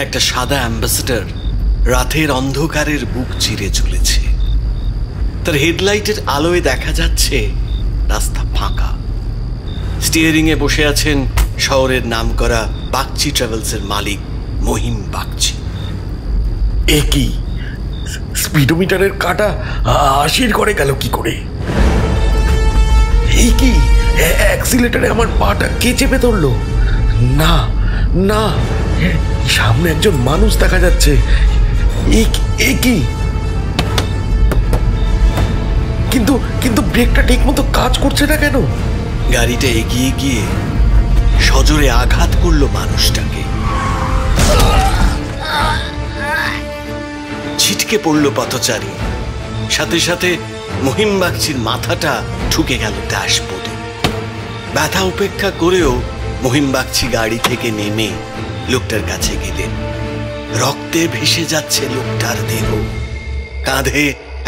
একটা সাদা অ্যাম্বাসেডর রাতের অন্ধকারের বুক চিরে চলেছে। তার হেডলাইটের আলোয় দেখা যাচ্ছে রাস্তা ফাঁকা। স্টিয়ারিং এ বসে আছেন শহরের নামকরা বাগচি ট্রাভেলসের মালিক মহিম বাগচি। এ কি, স্পিডোমিটারের কাঁটা 80 করে গেল কি করে? এই কি, অ্যাক্সিলেটারে আমার পাটা কে চেপে ধরলো? না না, সামনে একজন মানুষ দেখা যাচ্ছে। এ কি, কিন্তু কিন্তু ব্রেকটা ঠিক মতো কাজ করছে না কেন? গাড়িটা এগিয়ে গিয়ে সজোরে আঘাত করলো মানুষটাকে। ছিটকে পড়ল পথচারী। সাথে সাথে মহিম বাগচির মাথাটা ঠুকে গেল ড্যাশবোর্ডে। ব্যথা উপেক্ষা করেও মহিম বাগচি গাড়ি থেকে নেমে লোকটার কাছে গেলেন। রক্তে ভেসে যাচ্ছে লোকটার দেহ, কাঁধে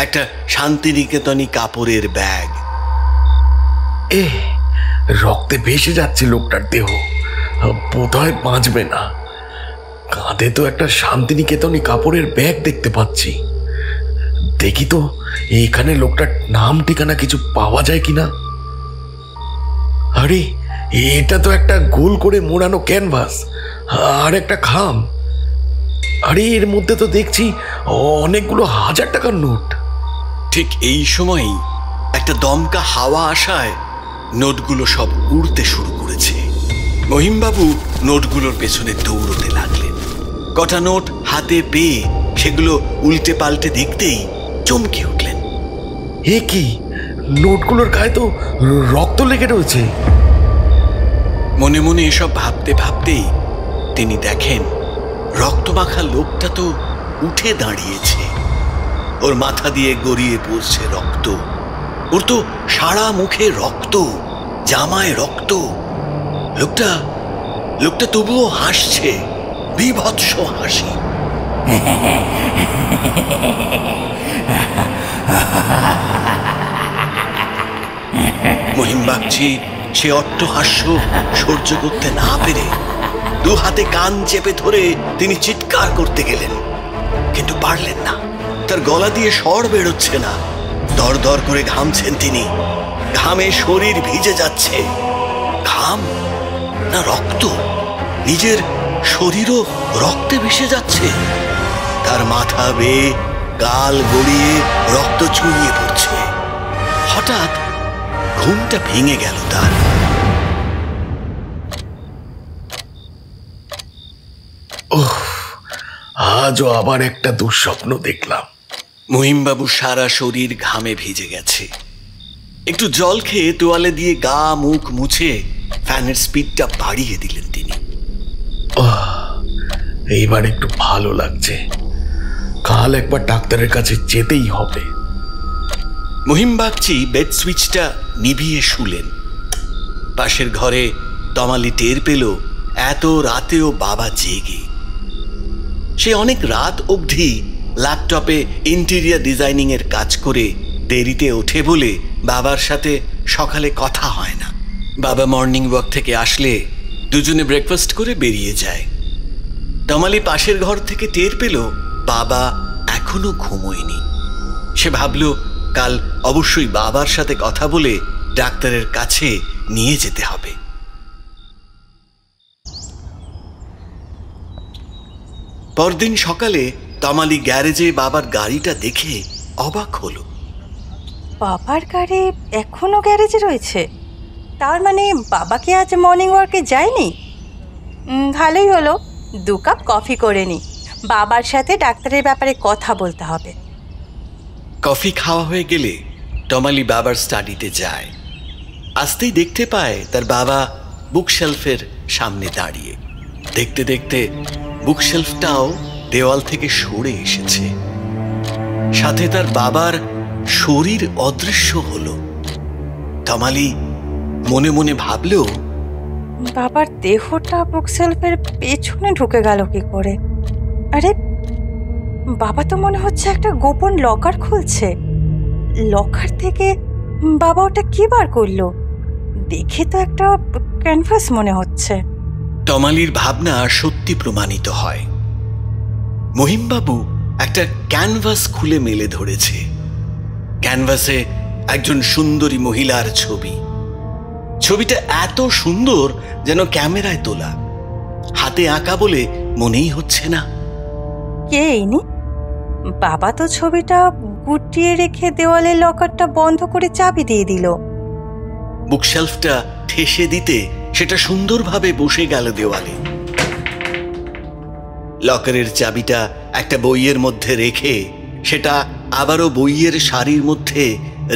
একটা শান্তিনিকেতনী কাপড়ের ব্যাগ। রক্তে ভেসে যাচ্ছে লোকটার দেহ, বোধহয় বাঁচবে না। কাঁধে তো একটা শান্তিনিকেতনী কাপড়ের ব্যাগ দেখতে পাচ্ছি। দেখি তো এখানে লোকটার নাম ঠিকানা কিছু পাওয়া যায় কিনা। আরে, এটা তো একটা গোল করে মোড়ানো ক্যানভাস আর একটা খাম। আরে, এর মধ্যে তো দেখছি অনেকগুলো 1000 টাকার নোট। ঠিক এই সময়ই একটা দমকা হাওয়া আসায় নোটগুলো সব উড়তে শুরু করেছে। মহিমবাবু নোটগুলোর পেছনে দৌড়তে লাগলেন। কটা নোট হাতে পেয়ে সেগুলো উল্টে পাল্টে দেখতেই চমকে উঠলেন। এ কি, নোটগুলোর গায়ে তো রক্ত লেগে রয়েছে। মনে মনে এসব ভাবতে ভাবতেই তিনি দেখেন রক্তমাখা লোকটা তো উঠে দাঁড়িয়েছে। ওর মাথা দিয়ে গড়িয়ে পড়ছে রক্ত। ওর তো সারা মুখে রক্ত, জামায় রক্ত। লোকটা তবুও হাসছে, বীভৎস হাসি। মহিম বাগচি সে অট্টহাস্য সহ্য করতে না পেরে দু হাতে কান চেপে ধরে তিনি চিৎকার করতে গেলেন, কিন্তু পারলেন না। তার গলা দিয়ে স্বর বেরোচ্ছে না। দর দর করে ঘামছেন তিনি। ঘামে শরীর ভিজে যাচ্ছে। ঘাম না রক্ত, নিজের শরীরও রক্তে ভেসে যাচ্ছে। তার মাথা বেয়ে গাল গড়িয়ে রক্ত ছড়িয়ে পড়ছে। হঠাৎ ঘুমটা ভেঙে গেল তার। আজও আবার একটা দুঃস্বপ্ন দেখলাম। মহিমবাবু সারা শরীর ঘামে ভিজে গেছে। একটু জল খেয়ে তোয়ালে দিয়ে গা মুখ মুছে ফ্যানের স্পিডটা বাড়িয়ে দিলেন তিনি। এইবার একটু ভালো লাগছে। কাল একবার ডাক্তারের কাছে যেতেই হবে। মহিম বাগচি বেড সুইচটা নিভিয়ে শুলেন। পাশের ঘরে তমালি টের পেল এত রাতেও বাবা জেগে। সে অনেক রাত অবধি ল্যাপটপে ইন্টেরিয়ার ডিজাইনিং এর কাজ করে দেরিতে ওঠে বলে বাবার সাথে সকালে কথা হয় না। বাবা মর্নিং ওয়াক থেকে আসলে দুজনে ব্রেকফাস্ট করে বেরিয়ে যায়। তমালি পাশের ঘর থেকে টের পেল বাবা এখনো ঘুমোয়নি। সে ভাবল কাল অবশ্যই বাবার সাথে কথা বলে ডাক্তারের কাছে নিয়ে যেতে হবে। পরদিন সকালে তমালি গ্যারেজে বাবার গাড়িটা দেখে অবাক হলো। বাবার গাড়ি এখনো গ্যারেজে রয়েছে? তার মানে বাবা কি আজ মর্নিং ওয়ার্কে যায়নি? ভালোই হলো, 2 কাপ কফি করে নি। বাবার সাথে ডাক্তারের ব্যাপারে কথা বলতে হবে। কফি খাওয়া হয়ে গেলে তমালি বাবার স্টাডিতে যায়। আসতেই দেখতে পায় তার বাবা বুকশেলফের সামনে দাঁড়িয়ে। দেখতে দেখতে বুকশেলফটাও দেওয়াল থেকে সরে এসেছে। সাথে তার বাবার শরীর অদৃশ্য হলো। তমালি মনে মনে ভাবলেও বাবার দেহটা বুকশেলফের পেছনে ঢুকে গেল কি করে? আরে, বাবা তো মনে হচ্ছে একটা গোপন লকার খুলছে। লকার থেকে বাবা ওটা কি বার করলো? দেখে তো একটা ক্যানভাস মনে হচ্ছে। তমালির ভাবনা সত্যি প্রমাণিত হয়। মহিমবাবু একটা ক্যানভাস খুলে মেলে ধরেছে। ক্যানভাসে একজন সুন্দরী মহিলার ছবি। ছবিটা এত সুন্দর যেন ক্যামেরায় তোলা, হাতে আঁকা বলে মনেই হচ্ছে না। কে ইনি? বাবা তো ছবিটা গুটিয়ে রেখে দেওয়ালে লকারটা বন্ধ করে চাবি দিয়ে দিল। বুকশেলফটা ঠেসে দিতে সেটা সুন্দরভাবে বসে গেল দেওয়ালে। লকারের চাবিটা একটা বইয়ের মধ্যে রেখে সেটা আবারও বইয়ের সারির মধ্যে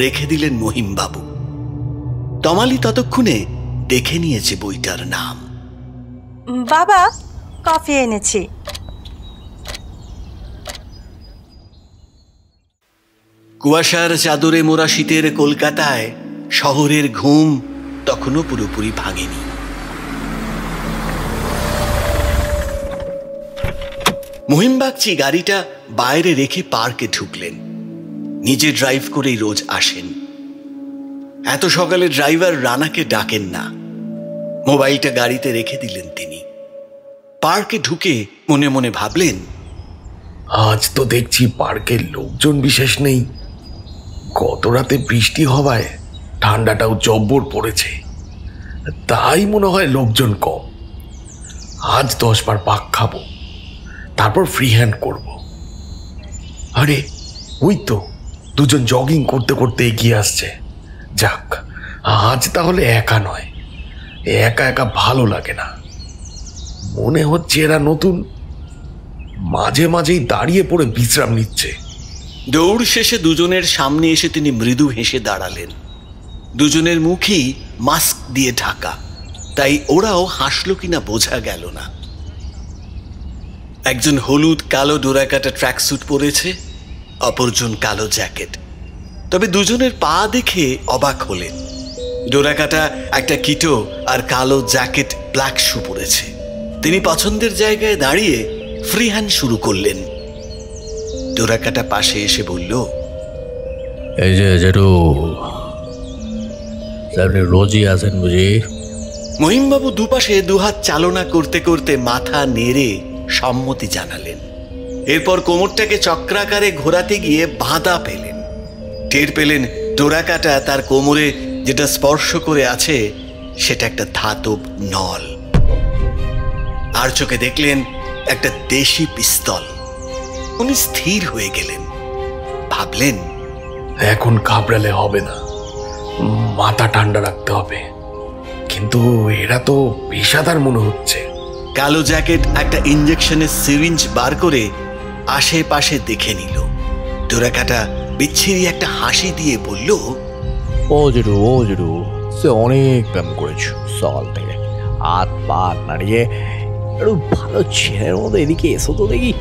রেখে দিলেন মহিমবাবু। তমালি ততক্ষণে দেখে নিয়েছে বইটার নাম। বাবা, কফি এনেছি। কুয়াশার চাদরে মোড়া শীতের কলকাতায় শহরের ঘুম তখনও পুরোপুরি ভাঙেনি। মহিমবাগচি গাড়িটা বাইরে রেখে পার্কে ঢুকলেন। নিজে ড্রাইভ করেই রোজ আসেন। এত সকালে ড্রাইভার রানাকে ডাকেন না। মোবাইলটা গাড়িতে রেখে দিলেন তিনি। পার্কে ঢুকে মনে মনে ভাবলেন, আজ তো দেখছি পার্কের লোকজন বিশেষ নেই। গত রাতে বৃষ্টি হওয়ায় ঠান্ডাটাও জব্বর পড়েছে, তাই মনে হয় লোকজন কম। আজ 10 বার পাক খাবো, তারপর ফ্রি হ্যান্ড করব। আরে ওই তো দুজন জগিং করতে করতে এগিয়ে আসছে। যাক, আজ তাহলে একা নয়। একা একা ভালো লাগে না, মনে হচ্ছে এরা নতুন। মাঝে মাঝেই দাঁড়িয়ে পড়ে বিশ্রাম নিচ্ছে। দৌড় শেষে দুজনের সামনে এসে তিনি মৃদু হেসে দাঁড়ালেন। দুজনের মুখই মাস্ক দিয়ে ঢাকা, তাই ওরাও হাসলো কিনা বোঝা গেল না। একজন হলুদ কালো ডোরাকাটা ট্র্যাকস্যুট পরেছে, অপরজন কালো জ্যাকেট। তবে দুজনের পা দেখে অবাক হলেন। ডোরাকাটা একটা কিটো আর কালো জ্যাকেট ব্ল্যাক শু পরেছে। তিনি পছন্দের জায়গায় দাঁড়িয়ে ফ্রি হ্যান্ড শুরু করলেন। ডোরাকাটা পাশে এসে বলল, এই যে জেঠু, আপনি রোজই আসেন বুঝি? মহিমবাবু দুপাশে দুহাত চালনা করতে করতে মাথা নেড়ে সম্মতি জানালেন। এরপর কোমরটাকে চক্রাকারে ঘোরাতে গিয়ে বাধা পেলেন। টের পেলেন ডোরাকাটা তার কোমরে যেটা স্পর্শ করে আছে সেটা একটা ধাতব নল। আর চোখে দেখলেন একটা দেশি পিস্তল। উনি স্থির হয়ে গেলেন। ভাবলেন, এখন ঘাবড়ালে হবে না, মাথা ঠান্ডা রাখতে হবে। কিন্তু এরা তো পেশাদার মনে হচ্ছে। কালো জ্যাকেট একটা ইঞ্জেকশনের সিরিঞ্জ বার করে আশেপাশে দেখে নিল। ডোরাকাটা বিচ্ছিরি একটা হাসি দিয়ে বলল, ও জেঠু, সে অনেক ব্যায়াম করেছো সকাল থেকে। হাত পা নাড়িয়ে একটু ভালো ছেলের মতো এদিকে এসো তো দেখি।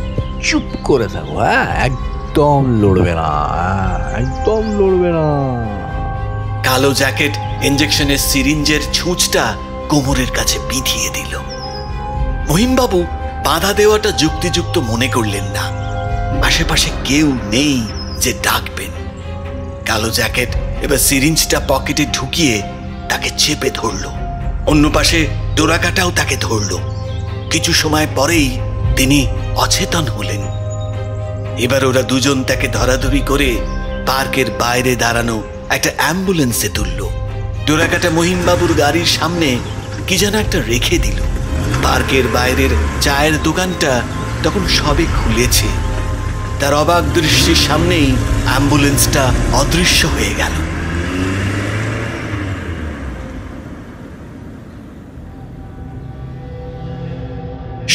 চুপ করে থাকো, হ্যাঁ? একদম লড়বে না, একদম লড়বে না। কালো জ্যাকেট ইঞ্জেকশনের সিরিঞ্জের ছুঁচটা কোমরের কাছে বিঁধিয়ে দিল। মহিমবাবু বাধা দেওয়াটা যুক্তিযুক্ত মনে করলেন না। আশেপাশে কেউ নেই যে ডাকবেন। কালো জ্যাকেট এবার সিরিঞ্জটা পকেটে ঢুকিয়ে তাকে চেপে ধরল। অন্য পাশে ডোরাকাটাও তাকে ধরল। কিছু সময় পরেই তিনি অচেতন হলেন। এবার ওরা দুজন তাকে ধরাধরি করে পার্কের বাইরে দাঁড়ানো একটা অ্যাম্বুলেন্সে তুলল। ডোরাকাটা মহিমবাবুর গাড়ির সামনে কি যেন একটা রেখে দিল। পার্কের বাইরের চায়ের দোকানটা তখন সবে খুলেছে। তার অবাক দৃষ্টির সামনেই অ্যাম্বুলেন্সটা অদৃশ্য হয়ে গেল।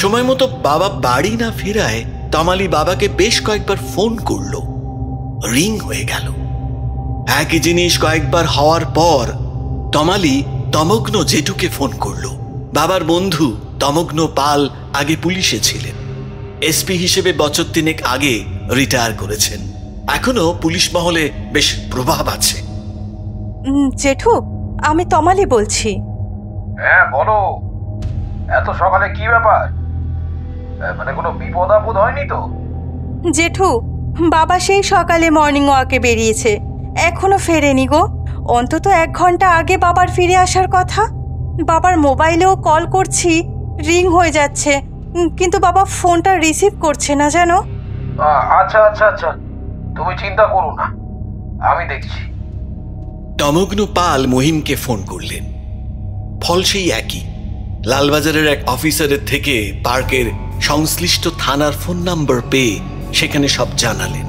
সময় মতো বাবা বাড়ি না ফেরায় তমালি বাবাকে বেশ কয়েকবার ফোন করলো। রিং হয়ে গেল। একই জিনিস কয়েকবার হওয়ার পর তমালি তমগ্ন জেঠুকে ফোন করলো। বাবার বন্ধু তমগ্ন পাল আগে পুলিশে ছিলেন। এসপি হিসেবে বছর 3 আগে রিটায়ার করেছেন। এখনো পুলিশ মহলে বেশ প্রভাব আছে। জেঠু, আমি তমালি বলছি। হ্যাঁ বলো। এত সকালে কি ব্যাপার? মানে কোনো বিপদ আপদ হয়নি তো? জেঠু, বাবা সেই সকালে মর্নিং ওয়াকে বেরিয়েছে, এখনো ফেরেনি গো। অন্তত 1 ঘন্টা আগে বাবার ফিরে আসার কথা। বাবার মোবাইলেও কল করছি, রিং হয়ে যাচ্ছে। কিন্তু বাবা ফোনটা রিসিভ করছে না জানো। আচ্ছা আচ্ছা আচ্ছা, তুমি চিন্তা করো না, আমি দেখছি। তমগ্ন পাল মহিমকে ফোন করলেন। ফল সেই একই। লালবাজারের এক অফিসারের থেকে পার্কের সংশ্লিষ্ট থানার ফোন নাম্বার পেয়ে সেখানে সব জানালেন।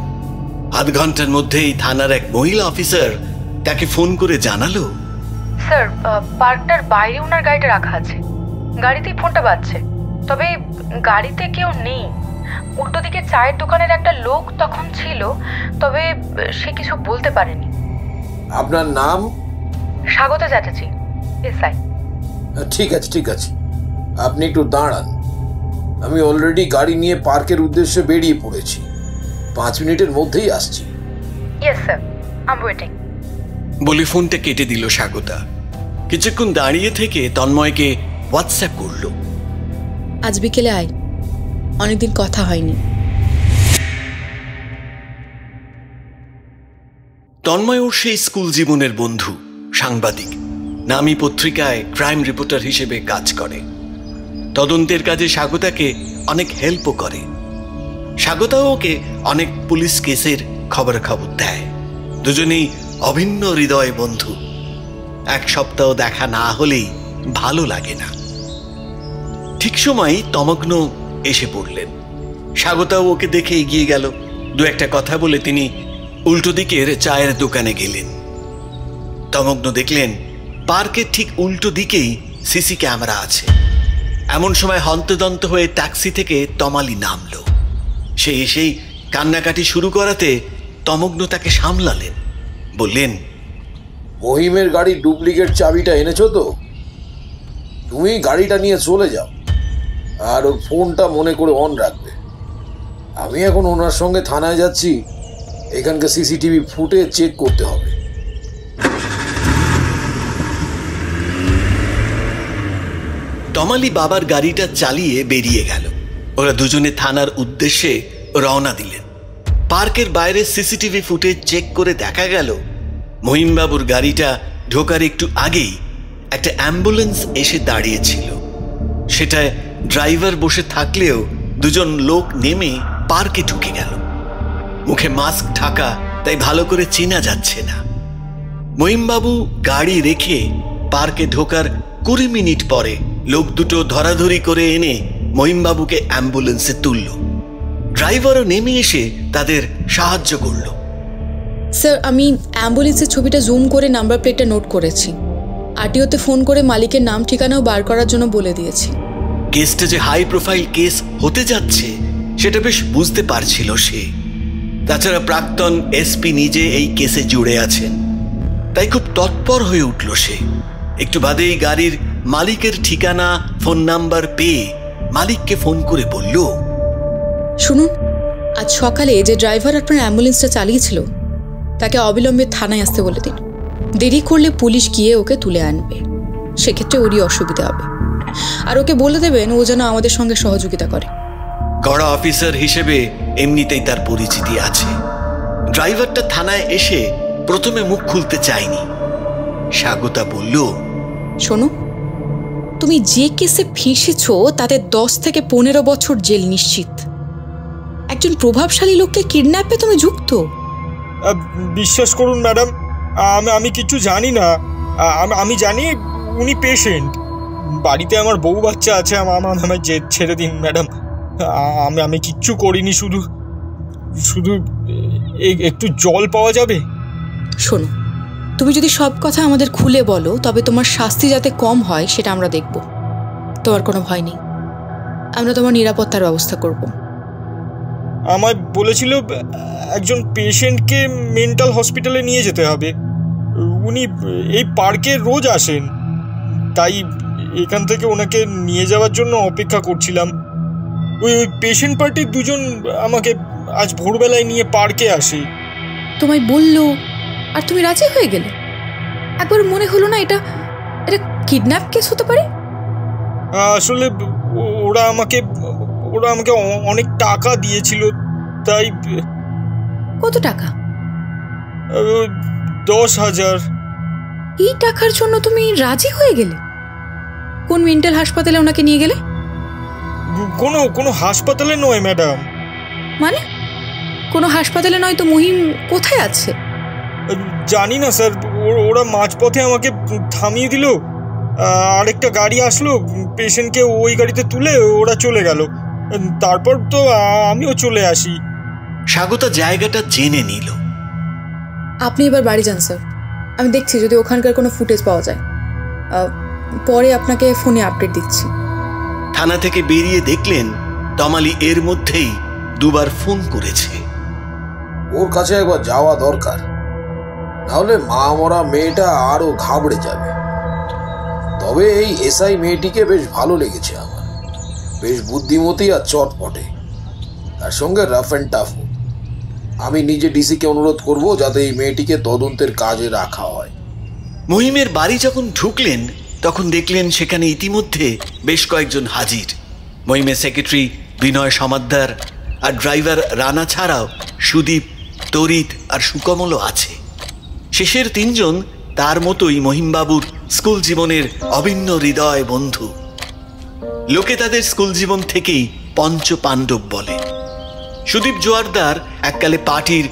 আধ ঘন্টার মধ্যেই থানার এক মহিলা অফিসার তাকে ফোন করে জানালো, স্যার পার্কটার বাইরে ওনার গাড়িটা রাখা আছে, গাড়িতেই ফোনটা বাজছে, তবে গাড়িতে কেউ নেই। উল্টো দিকে চায়ের দোকানের একটা লোক তখন ছিল, তবে সে কিছু বলতে পারেনি। আপনার নাম? স্বাগত চ্যাটার্জি, এসআই। ঠিক আছে ঠিক আছে, আপনি একটু দাঁড়ান, আমি অলরেডি গাড়ি নিয়ে পার্কের উদ্দেশ্যে বেরিয়ে পড়েছি, 5 মিনিটের মধ্যেই আসছি। Yes sir, I am waiting বলে ফোনটা কেটে দিল স্বাগতা। কিছুক্ষণ দাঁড়িয়ে থেকে তন্ময়কে হোয়াটসঅ্যাপ করলো, আজ বিকেলে আয়, অনেকদিন কথা হয়নি। তন্ময় ওর সেই স্কুল জীবনের বন্ধু, সাংবাদিক, নামী পত্রিকায় ক্রাইম রিপোর্টার হিসেবে কাজ করে। তদন্তের কাজে স্বাগতাকে অনেক হেল্পও করে। স্বাগতাও ওকে অনেক পুলিশ কেসের খবর দেয়। দুজনেই অভিন্ন হৃদয় বন্ধু। এক সপ্তাহ দেখা না হলেই ভালো লাগে না। ঠিক সময় তমগ্ন এসে পড়লেন। স্বাগতাও ওকে দেখে এগিয়ে গেল। দু একটা কথা বলে তিনি উল্টো দিকের চায়ের দোকানে গেলেন। তমগ্ন দেখলেন পার্কের ঠিক উল্টো দিকেই সিসি ক্যামেরা আছে। এমন সময় হন্তদন্ত হয়ে ট্যাক্সি থেকে তমালি নামলো। সে এসেই কান্নাকাটি শুরু করাতে তমগ্ন তাকে সামলালেন। বললেন, মহিমের গাড়ির ডুপ্লিকেট চাবিটা এনেছো তো? তুমি গাড়িটা নিয়ে চলে যাও, আর ওর ফোনটা মনে করে অন রাখবে। আমি এখন ওনার সঙ্গে থানায় যাচ্ছি, এখানকার সিসিটিভি ফুটেজ চেক করতে হবে। তমালি বাবার গাড়িটা চালিয়ে বেরিয়ে গেল। ওরা দুজনে থানার উদ্দেশ্যে রওনা দিলেন। পার্কের বাইরে সিসিটিভি ফুটেজ চেক করে দেখা গেল মহিমবাবুর গাড়িটা ঢোকার একটু আগেই একটা অ্যাম্বুলেন্স এসে দাঁড়িয়েছিল। সেটায় ড্রাইভার বসে থাকলেও দুজন লোক নেমে পার্কে ঢুকে গেল। মুখে মাস্ক ঢাকা, তাই ভালো করে চেনা যাচ্ছে না। মহিমবাবু গাড়ি রেখে পার্কে ঢোকার 20 মিনিট পরে লোক দুটো ধরাধরি করে এনে মহিমবাবুকে অ্যাম্বুলেন্সে তুলল। ড্রাইভারও নেমে এসে তাদের সাহায্য করল। স্যার, আমি অ্যাম্বুলেন্সের ছবিটা জুম করে নাম্বার প্লেটটা নোট করেছি। আরটিওতে ফোন করে মালিকের নাম ঠিকানাও বার করার জন্য বলে দিয়েছি। কেসটা যে হাই প্রোফাইল কেস হতে যাচ্ছে সেটা বেশ বুঝতে পারছিল সে। তাছাড়া প্রাক্তন এসপি নিজে এই কেসে জুড়ে আছেন, তাই খুব তৎপর হয়ে উঠল সে। একটু বাদেই গাড়ির মালিকের ঠিকানা, ফোন নাম্বার পেয়ে মালিককে ফোন করে বলল, শুনুন, আজ সকালে যে ড্রাইভার আপনার অ্যাম্বুলেন্সটা চালিয়েছিল তাকে অবিলম্বে থানায় আসতে বলে দিন। দেরি করলে পুলিশ গিয়ে ওকে তুলে আনবে, সেক্ষেত্রে ওরই অসুবিধা হবে। আর ওকে বলে দেবেন ও যেন আমাদের সঙ্গে সহযোগিতা করে। কড়া অফিসার হিসেবে এমনিতেই তার পরিচিতি আছে। ড্রাইভারটা থানায় এসে প্রথমে মুখ খুলতে চায়নি। স্বাগতা বলল, শোনো, তুমি যে কেসে ফেঁসেছ তাতে 10 থেকে 15 বছর জেল নিশ্চিত। একজন প্রভাবশালী লোককে কিডন্যাপে তুমি যুক্ত। বিশ্বাস করুন ম্যাডাম, আমি কিছু জানি না। আমি জানি উনি পেশেন্ট, বাড়িতে আমার বউ বাচ্চা আছে। আমায় ছেড়ে দিন ম্যাডাম, আমি কিচ্ছু করিনি। শুধু একটু জল পাওয়া যাবে? শোনো, তুমি যদি সব কথা আমাদের খুলে বলো তবে তোমার শাস্তি যাতে কম হয় সেটা আমরা দেখব। তোমার কোনো ভয় নেই, আমরা তোমার নিরাপত্তার ব্যবস্থা করব। আমায় বলেছিল একজন পেশেন্টকে মেন্টাল হসপিটালে নিয়ে যেতে হবে। উনি এই পার্কে রোজ আসেন, তাই এখান থেকে ওনাকে নিয়ে যাওয়ার জন্য অপেক্ষা করছিলাম। ওই পেশেন্ট পার্টির দুজন আমাকে আজ ভোরবেলায় নিয়ে পার্কে আসে। তোমায় বললো আর তুমি রাজি হয়ে গেলে? একবার মনে হলো না এটা কিডন্যাপ কেস হতে পারে? আসলে ওরা আমাকে অনেক টাকা দিয়েছিল, তাই। কত টাকা? 10,000। এই টাকার জন্য তুমি রাজি হয়ে গেলে? কোন মেন্টাল হাসপাতালে ওনাকে নিয়ে গেলে? কোনো হাসপাতালে নয় ম্যাডাম। মানে কোনো হাসপাতালে নয় তো মহিম কোথায় আছে? জানি না স্যার, ওরা মাঝপথে আমাকে থামিয়ে দিল, আরেকটা গাড়ি আসলো, পেশেন্টকে ওই গাড়িতে তুলে ওরা চলে গেল, তারপর তো আমিও চলে আসি। স্বাগতা জায়গাটা জেনে নিল। আপনি এবার বাড়ি যান স্যার, আমি দেখছি যদি ওখানকার কোনো ফুটেজ পাওয়া যায়, পরে আপনাকে ফোনে আপডেট দিচ্ছি। থানা থেকে বেরিয়ে দেখলেন তমালি এর মধ্যেই দুবার ফোন করেছে। ওর কাছে একবার যাওয়া দরকার, নাহলে মা মরা মেয়েটা আরো ঘাবড়ে যাবে। তবে এই এসআই মেয়েটিকে বেশ ভালো লেগেছে আমার, বেশ বুদ্ধিমতী আর চটপটে, তার সঙ্গে রাফ অ্যান্ড টাফ। আমি নিজে ডিসিকে অনুরোধ করব যাতে এই মেয়েটিকে তদন্তের কাজে রাখা হয়। মহিমের বাড়ি যখন ঢুকলেন তখন দেখলেন সেখানে ইতিমধ্যে বেশ কয়েকজন হাজির। মহিমের সেক্রেটারি বিনয় সমাদ্দার আর ড্রাইভার রানা ছাড়াও সুদীপ, তরিত আর সুকমলও আছে। শেষের তিনজন তার মতোই মহিমবাবুর স্কুল জীবনের অভিন্ন হৃদয় বন্ধু। লোকে তাদের স্কুল জীবন থেকেই পঞ্চ পাণ্ডব বলে। সুদীপ জোয়ারদার এককালে পার্টির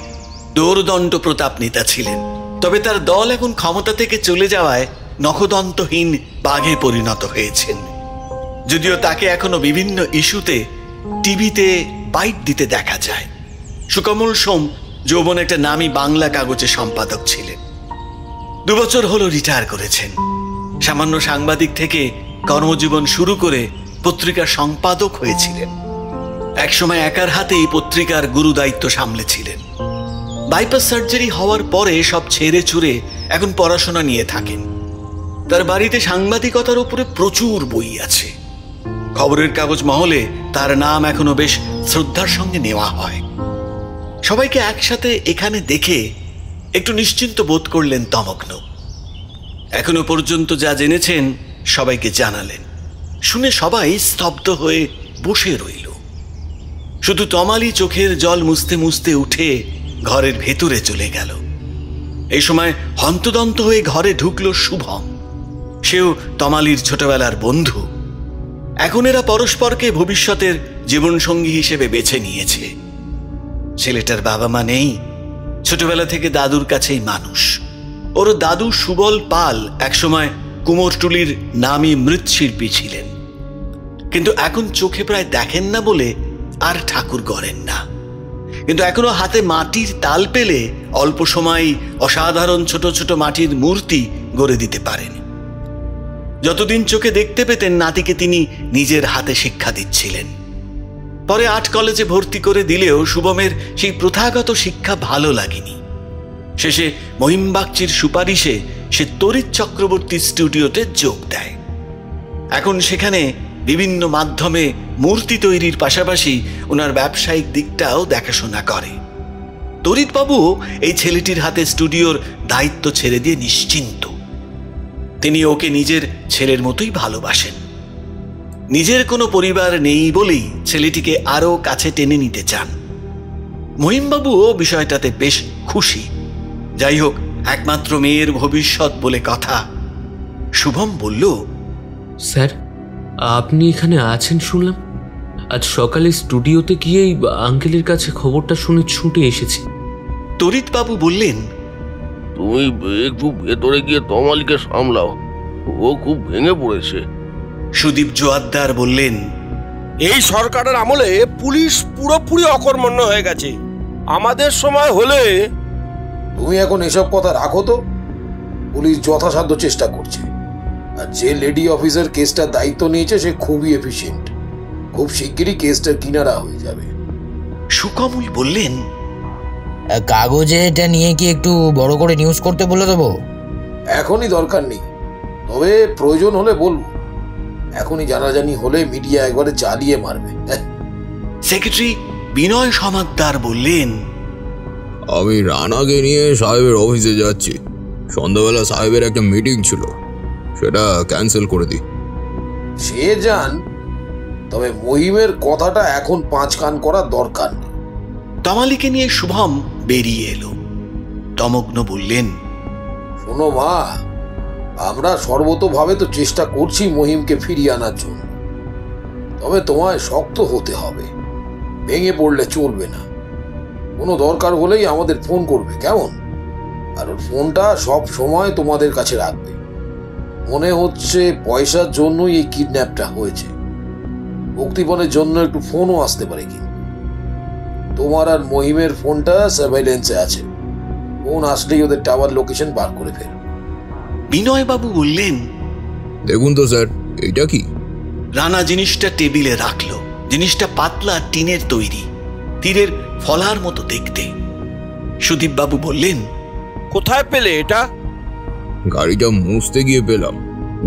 দৌর্দণ্ড প্রতাপ নেতা ছিলেন, তবে তার দল এখন ক্ষমতা থেকে চলে যাওয়ায় নখদন্তহীন বাঘে পরিণত হয়েছেন। যদিও তাকে এখনো বিভিন্ন ইস্যুতে টিভিতে বাইট দিতে দেখা যায়। সুকমল সোম যৌবন একটা নামী বাংলা কাগজে সম্পাদক ছিলেন, 2 বছর হলো রিটায়ার করেছেন। সামান্য সাংবাদিক থেকে কর্মজীবন শুরু করে পত্রিকার সম্পাদক হয়েছিলেন। একসময় একার হাতেই পত্রিকার গুরু দায়িত্ব সামলেছিলেন। বাইপাস সার্জারি হওয়ার পরে সব ছেড়ে ছুড়ে এখন পড়াশোনা নিয়ে থাকেন। তার বাড়িতে সাংবাদিকতার উপরে প্রচুর বই আছে। খবরের কাগজ মহলে তার নাম এখনো বেশ শ্রদ্ধার সঙ্গে নেওয়া হয়। সবাইকে একসাথে এখানে দেখে একটু নিশ্চিন্ত বোধ করলেন তমগ্ন। এখনো পর্যন্ত যা জেনেছেন সবাইকে জানালেন। শুনে সবাই স্তব্ধ হয়ে বসে রইল। শুধু তমালি চোখের জল মুছতে মুছতে উঠে ঘরের ভেতরে চলে গেল। এই সময় হন্তদন্ত হয়ে ঘরে ঢুকল শুভম। সেও তমালির ছোটবেলার বন্ধু। এখন এরা পরস্পরকে ভবিষ্যতের জীবনসঙ্গী হিসেবে বেছে নিয়েছে। ছেলেটার বাবা মা নেই, ছোটবেলা থেকে দাদুর কাছেই মানুষ। ওর দাদু সুবল পাল একসময় কুমোরটুলির নামী মৃৎশিল্পী ছিলেন, কিন্তু এখন চোখে প্রায় দেখেন না বলে আর ঠাকুর গড়েন না। কিন্তু এখনো হাতে মাটির তাল পেলে অল্প সময় অসাধারণ ছোট ছোট মাটির মূর্তি গড়ে দিতে পারেন। যতদিন চোখে দেখতে পেতেন নাতিকে তিনি নিজের হাতে শিক্ষা দিচ্ছিলেন। পরে আর্ট কলেজে ভর্তি করে দিলেও শুভমের সেই প্রথাগত শিক্ষা ভালো লাগেনি। শেষে মহিম বাগচির সুপারিশে সে তরিত চক্রবর্তী স্টুডিওতে যোগ দেয়। এখন সেখানে বিভিন্ন মাধ্যমে মূর্তি তৈরির পাশাপাশি ওনার ব্যবসায়িক দিকটাও দেখাশোনা করে। তরিতবাবুও এই ছেলেটির হাতে স্টুডিওর দায়িত্ব ছেড়ে দিয়ে নিশ্চিন্ত। তিনি ওকে নিজের ছেলের মতোই ভালোবাসেন। নিজের কোনো পরিবার নেই বলেই ছেলেটিকে আরো কাছে টেনে নিতে চান। মহিমবাবুও বিষয়টাতে বেশ খুশি। যাই হোক, একমাত্র মেয়ের ভবিষ্যৎ বলে কথা। শুভম বলল, স্যার আপনি এখানে আছেন শুনলাম। আজ সকালে স্টুডিওতে গিয়েই আঙ্কেলের কাছে খবরটা শুনে ছুটে এসেছি। তরিতবাবু বললেন, তুমি একটু ভেতরে গিয়ে তমালিকে সামলাও, ও খুব ভেঙে পড়েছে। সুদীপ জোয়ারদার বললেন, এই সরকারের আমলে পুলিশ পুরোপুরি অকর্মণ্য হয়ে গেছে। আমাদের সময় হলে। তুমি এখন এসব কথা রাখো তো। পুলিশ যথাসাধ্য চেষ্টা করছে, আর যে লেডি অফিসার কেসটার দায়িত্ব নিয়েছে সে খুবই এফিশিয়েন্ট। খুব শিগগিরই কেসটা কিনারা হয়ে যাবে। সুকমল বললেন, কাগজে এটা নিয়ে কি একটু বড় করে নিউজ করতে বলে দেবো? এখনই দরকার নেই, তবে প্রয়োজন হলে বলবো। এখনই জানাজানি হলে মিডিয়া একবারে চালিয়ে মারবে। সেক্রেটারি বিনয় সমাদ্দার বললেন, আমি রানাকে নিয়ে সাহেবের অফিসে যাচ্ছি। সন্ধ্যাবেলা সাহেবের একটা মিটিং ছিল, সেটা ক্যান্সেল করে দিই। সে যান, তবে মহিমের কথাটা এখন 5 কান করা দরকার নেই। তমালিকে নিয়ে শুভম বেরিয়ে এলো। তমগ্ন বললেন, শোনো মা, আমরা সর্বতোভাবে তো চেষ্টা করছি মহিমকে ফিরিয়ে আনার জন্য। তবে তোমায় শক্ত হতে হবে, ভেঙে পড়লে চলবে না। কোনো দরকার হলেই আমাদের ফোন করবে, কেমন? আর ওর ফোনটা সব সময় তোমাদের কাছে রাখবে। মনে হচ্ছে পয়সার জন্যই এই কিডন্যাপটা হয়েছে। মুক্তিপণের জন্য একটু ফোনও আসতে পারে, কিন্তু তোমার আর মহিমের ফোনটা সার্ভেইলেন্সে আছে। ফোন আসলেই ওদের টাওয়ার লোকেশন বার করে ফেল। বিনয় বাবু বললেন, দেখুন তো স্যার, এটা কি? রানা জিনিসটা টেবিলে রাখলো। জিনিসটা পাতলা টিনের তৈরি, তীরের ফলার মতো দেখতে। সুদীপ বাবু বললেন, কোথায় পেলে এটা? গাড়িটা মুছতে গিয়ে পেলাম।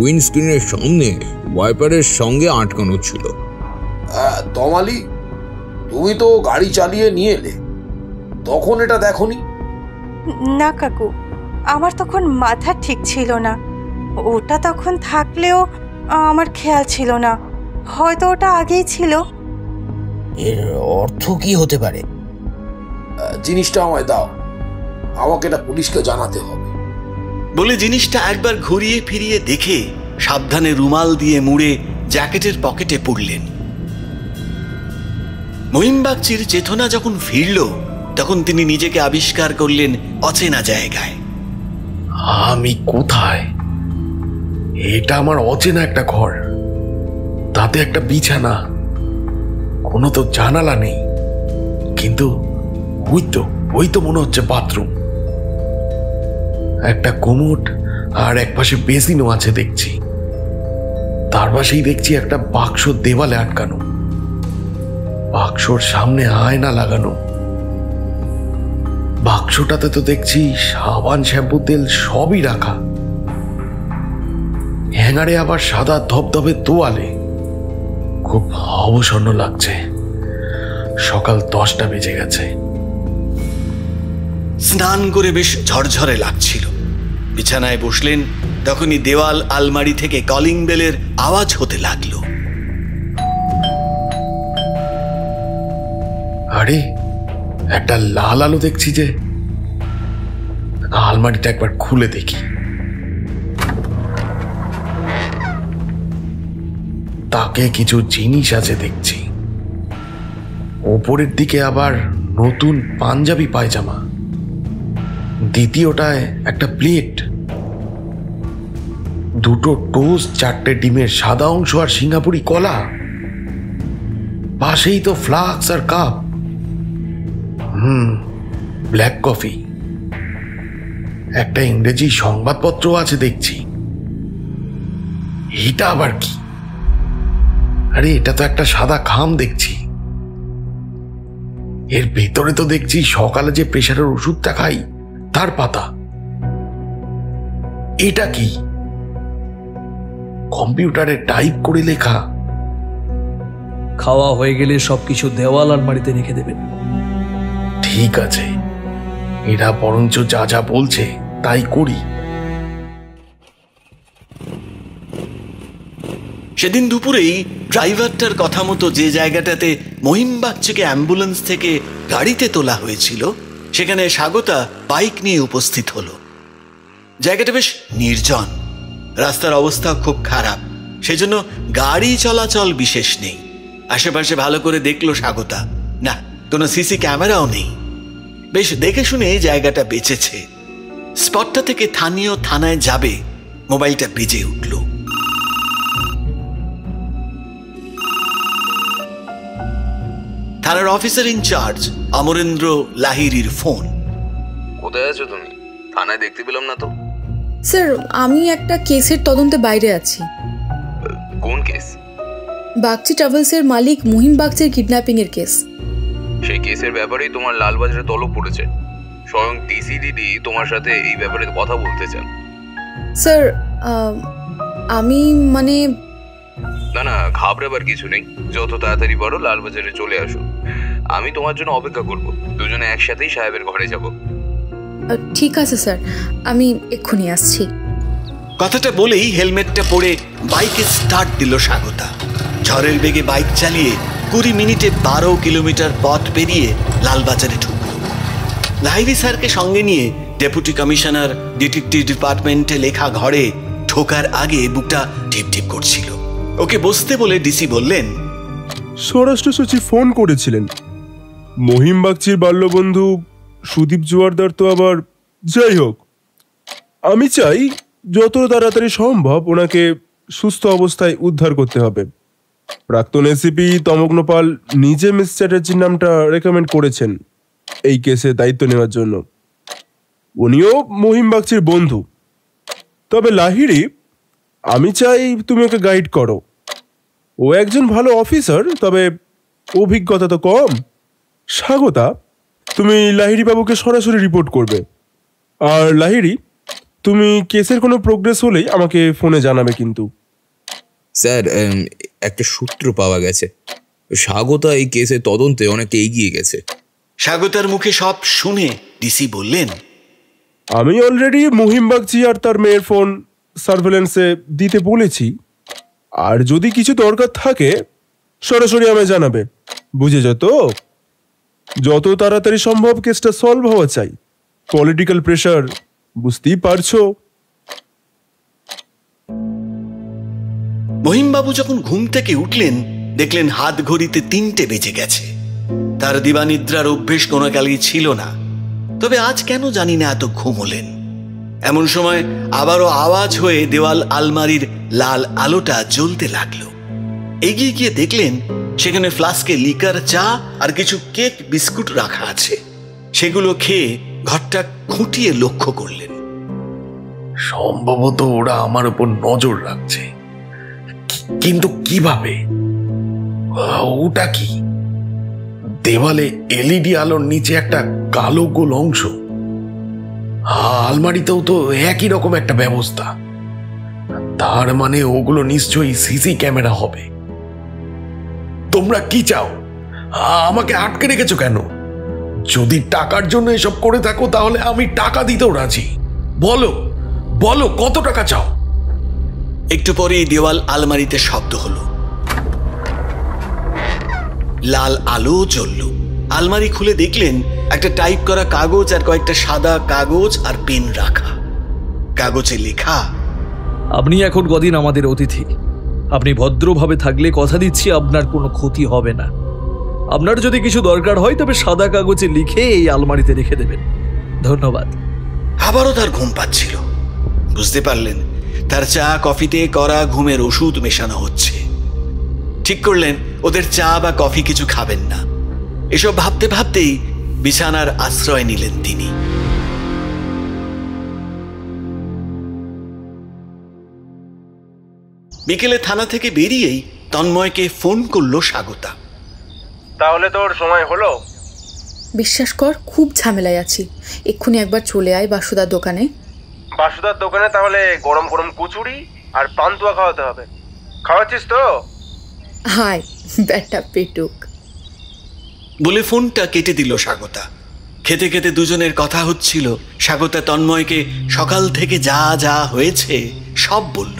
উইন্ডস্ক্রিনের সামনে ওয়াইপারের সঙ্গে আটকানো ছিল। তমালি, তুমি তো গাড়ি চালিয়ে নিয়ে এলে, তখন এটা দেখোনি? না কাকু, আমার তখন মাথা ঠিক ছিল না। ওটা তখন থাকলেও আমার খেয়াল ছিল না। হয়তো ওটা আগেই ছিল। এর অর্থ কি হতে পারে? জিনিসটা আমায় দাও, আমাকে এটা পুলিশকে জানাতে হবে। বলে জিনিসটা একবার ঘুরিয়ে ফিরিয়ে দেখে সাবধানে রুমাল দিয়ে মুড়ে জ্যাকেটের পকেটে পুরলেন। মহিম বাগচির চেতনা যখন ফিরল, তখন তিনি নিজেকে আবিষ্কার করলেন অচেনা জায়গায়। আমি কোথায়? এটা আমার অচেনা একটা ঘর, তাতে একটা বিছানা, কোনো তো জানালা নেই, কিন্তু ওই তো মনে হচ্ছে বাথরুম। একটা কোমোড আর এক পাশে বেসিনও আছে দেখছি। তার পাশেই দেখছি একটা বাক্স দেওয়ালে আটকানো, বাক্সর সামনে আয়না লাগানো। বাক্সটাতে তো দেখছি সাবান, শ্যাম্পু, তেল সবই রাখা। হ্যাঙ্গারে আবার সাদা ধবধবে তোয়ালে। খুব অবসন্ন লাগছে। সকাল 10টা বেজে গেছে। স্নান করে বেশ ঝরঝরে লাগছিল। বিছানায় বসলেন, তখনই দেওয়াল আলমারি থেকে কলিং বেলের আওয়াজ হতে লাগলো। আরে, একটা লাল আলো দেখছি যে। আলমারিটা একবার খুলে দেখি। তাকে কিছু জিনিস আছে দেখছি। ওপরের দিকে আবার নতুন পাঞ্জাবি পায়জামা, দ্বিতীয়টায় একটা প্লেট, দুটো টোস্ট, 4টে ডিমের সাদা অংশ আর সিঙ্গাপুরি কলা। পাশেই তো ফ্লাক্স আর কাপ, ব্ল্যাক কফি। একটা ইংরেজি সংবাদপত্র আছে দেখছি। এটা আবার কি? আরে, এটা তো একটা সাদা খাম দেখছি। এর ভেতরে তো দেখছি সকালে যে প্রেশারের ওষুধটা খাই তার পাতা। এটা কি? কম্পিউটারে টাইপ করে লেখা। খাওয়া হয়ে গেলে সবকিছু দেওয়াল আলমারিতে রেখে দেবেন। ঠিক আছে, এরা বরঞ্চ যা যা বলছে তাই করি। সেদিন দুপুরেই ড্রাইভারটার কথা মতো যে জায়গাটাতে মহিম বাগচিকে অ্যাম্বুলেন্স থেকে গাড়িতে তোলা হয়েছিল, সেখানে স্বাগতা বাইক নিয়ে উপস্থিত হলো। জায়গাটা বেশ নির্জন, রাস্তার অবস্থা খুব খারাপ, সেজন্য গাড়ি চলাচল বিশেষ নেই। আশেপাশে ভালো করে দেখলো স্বাগতা, না কোনো সিসি ক্যামেরাও নেই। বেশ দেখে শুনে জায়গাটা বেঁচেছে। স্পটটা থেকে স্থানীয় থানায় যাবে, মোবাইলটা বেজে উঠল। থানার অফিসার ইনচার্জ অমরেন্দ্র লাহিড়ির ফোন। কোথায় আছো তুমি? থানায় দেখতে পেলাম না তো। স্যার, আমি একটা কেসের তদন্তে বাইরে আছি। কোন কেস? বাগচি ট্রাভেলসের মালিক মহিম বাগচির কিডন্যাপিং এর কেস। সেই কেসের ব্যাপারেই তোমার লালবাজারে তলব পড়েছে। স্বয়ং ডিসি দিদি তোমার সাথে এই ব্যাপারে কথা বলতে চান। স্যার, আমি না, ঘাবড়াবার কিছু নেই। যত তাড়াতাড়ি পারো লালবাজারে চলে আসো। আমি তোমার জন্য অপেক্ষা করব। দুজনে একসাথেই সাহেবের ঘরে যাব। ঠিক আছে স্যার, আমি এক্ষুনি আসছি। কথাটা বলেই হেলমেটটা পরে বাইকে স্টার্ট দিল স্বাগতা। ঝড়ের বেগে বাইক চালিয়ে 20 মিনিটে 12 কিলোমিটার পথ পেরিয়ে লালবাজারে ঢুকল। লাহিড়ি স্যারকে সঙ্গে নিয়ে ডেপুটি কমিশনার ডিটেকটিভ ডিপার্টমেন্টে লেখা ঘরে ঢোকার আগে বুকটা টিপ টিপ করছিল। ওকে বসতে বলে ডিসি বললেন, স্বরাষ্ট্র সচিব ফোন করেছিলেন। মহিম বাগচির বাল্যবন্ধু সুদীপ জোয়ারদার তো আবার। যাই হোক, আমি চাই যত তাড়াতাড়ি সম্ভব ওনাকে সুস্থ অবস্থায় উদ্ধার করতে হবে। প্রাক্তন এসিপি তমগ্নপাল নিজে মিস চ্যাটার্জির নামটা রেকমেন্ড করেছেন এই কেসে দায়িত্ব নেওয়ার জন্য। উনিও মহিম বাগচির বন্ধু। তবে লাহিড়ি, আমি চাই তুমি ওকে গাইড করো। ও একজন ভালো অফিসার, তবে অভিজ্ঞতা তো কম। স্বাগতা, তুমি লাহিড়ি বাবুকে সরাসরি রিপোর্ট করবে। আর লাহিড়ি, তুমি কেসের কোনো প্রোগ্রেস হলেই আমাকে ফোনে জানাবে কিন্তু। স্যার, একটা সূত্র পাওয়া গেছে। স্বাগতা এই কেসে তদন্তে অনেক এগিয়ে গেছে। স্বাগতার মুখে সব শুনে ডিসি বললেন, আমি অলরেডি মহিম বাগচি আর তার মেয়ের ফোন সার্ভেলেন্সে দিতে বলেছি। আর যদি কিছু দরকার থাকে সরাসরি আমায় জানাবে। বুঝে যত তাড়াতাড়ি সম্ভব কেসটা সলভ হওয়া চাই। পলিটিক্যাল প্রেশার বুঝতেই পারছো। মহিমবাবু যখন ঘুম থেকে উঠলেন দেখলেন হাত ঘড়িতে 3টে বেজে গেছে। তার দিবানিদ্রার অভ্যেস কোনো কালই ছিল না, তবে আজ কেন জানি না এত ঘুম হলেন। এমন সময় আবারও আওয়াজ হয়ে দেওয়াল আলমারির লাল আলোটা জ্বলতে লাগলো। এগিয়ে গিয়ে দেখলেন সেখানে ফ্লাস্কে লিকার, চা আর কিছু কেক বিস্কুট রাখা আছে। সেগুলো খেয়ে ঘরটা খুঁটিয়ে লক্ষ্য করলেন। সম্ভবত ওরা আমার উপর নজর রাখছে, কিন্তু কিভাবে? ওটা কি? দেওয়ালে এলইডি আলোর নিচে একটা কালো গোল অংশ। আলমারিতেও তো একই রকম একটা ব্যবস্থা। তার মানে ওগুলো নিশ্চয়ই সিসি ক্যামেরা হবে। তোমরা কি চাও? আমাকে আটকে রেখেছো কেন? যদি টাকার জন্য এসব করে থাকো তাহলে আমি টাকা দিতেও রাজি। বলো বলো, কত টাকা চাও? একটু পরেই দেওয়াল আলমারিতে শব্দ হলো, লাল আলো জ্বলল। আলমারি খুলে দেখলেন একটা টাইপ করা কাগজ আর কয়েকটা সাদা কাগজ আর পেন রাখা। কাগজে লেখা, আপনি এখন কদিন আমাদের অতিথি। আপনি ভদ্রভাবে থাকলে কথা দিচ্ছি আপনার কোনো ক্ষতি হবে না। আপনার যদি কিছু দরকার হয় তবে সাদা কাগজে লিখে এই আলমারিতে রেখে দেবেন। ধন্যবাদ। আবারও তার ঘুম পাচ্ছিল। বুঝতে পারলেন তার চা কফিতে করা ঘুমের ওষুধ মেশানো হচ্ছে। ঠিক করলেন ওদের চা বা কফি কিছু খাবেন না। এসব ভাবতে ভাবতেই বিছানার আশ্রয় নিলেন তিনি। বিকেলে থানা থেকে বেরিয়েই তন্ময়কে ফোন করলো স্বাগতা। তাহলে তোর সময় হলো? বিশ্বাস কর, খুব ঝামেলায় আছি। এক্ষুনি একবার চলে আয় বাসুদার দোকানে। বাসুদার দোকানে তাহলে গরম গরম কচুরি আর পান্তুয়া খাওয়াতে হবে। খাওয়াচ্ছিস তো? হাই ব্যাটা পেটুক বলে ফোনটা কেটে দিল স্বাগতা। খেতে খেতে দুজনের কথা হচ্ছিল। স্বাগতা তন্ময়কে সকাল থেকে যা যা হয়েছে সব বলল।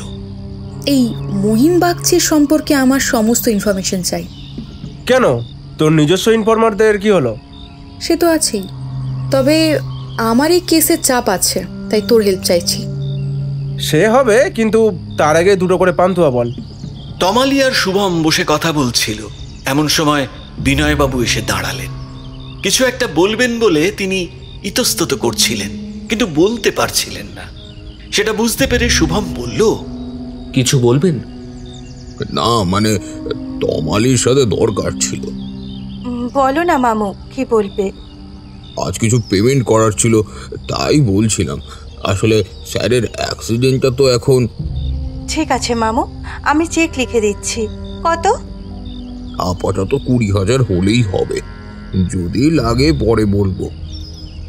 এই মহিম বাগচির সম্পর্কে আমার সমস্ত ইনফরমেশন চাই। কেন, তোর নিজস্ব ইনফরমারদের কি হলো? সে তো আছেই, তবে আমার এই কেসের চাপ আছে, তাই তোর হেল্প চাইছি। সে হবে, কিন্তু তার আগে দুটো করে পান্তুয়া বল। তমালি আর শুভম বসে কথা বলছিল। এমন সময় বিনয়বাবু এসে দাঁড়ালেন। কিছু একটা বলবেন বলে তিনি ইতস্তত করছিলেন, কিন্তু বলতে পারছিলেন না। সেটা বুঝতে পেরে শুভম বলল, কিছু বলবেন? না, মানে তমালির সাথে দরকার ছিল। বলো না মামু, কি বলবে? আজ কিছু পেমেন্ট করার ছিল, তাই বলছিলাম। আসলে স্যারের অ্যাক্সিডেন্টটা তো এখন। ঠিক আছে মামু, আমি চেক লিখে দিচ্ছি। কত? আপাতত 20,000 হলেই হবে, যদি লাগে পরে বলবো।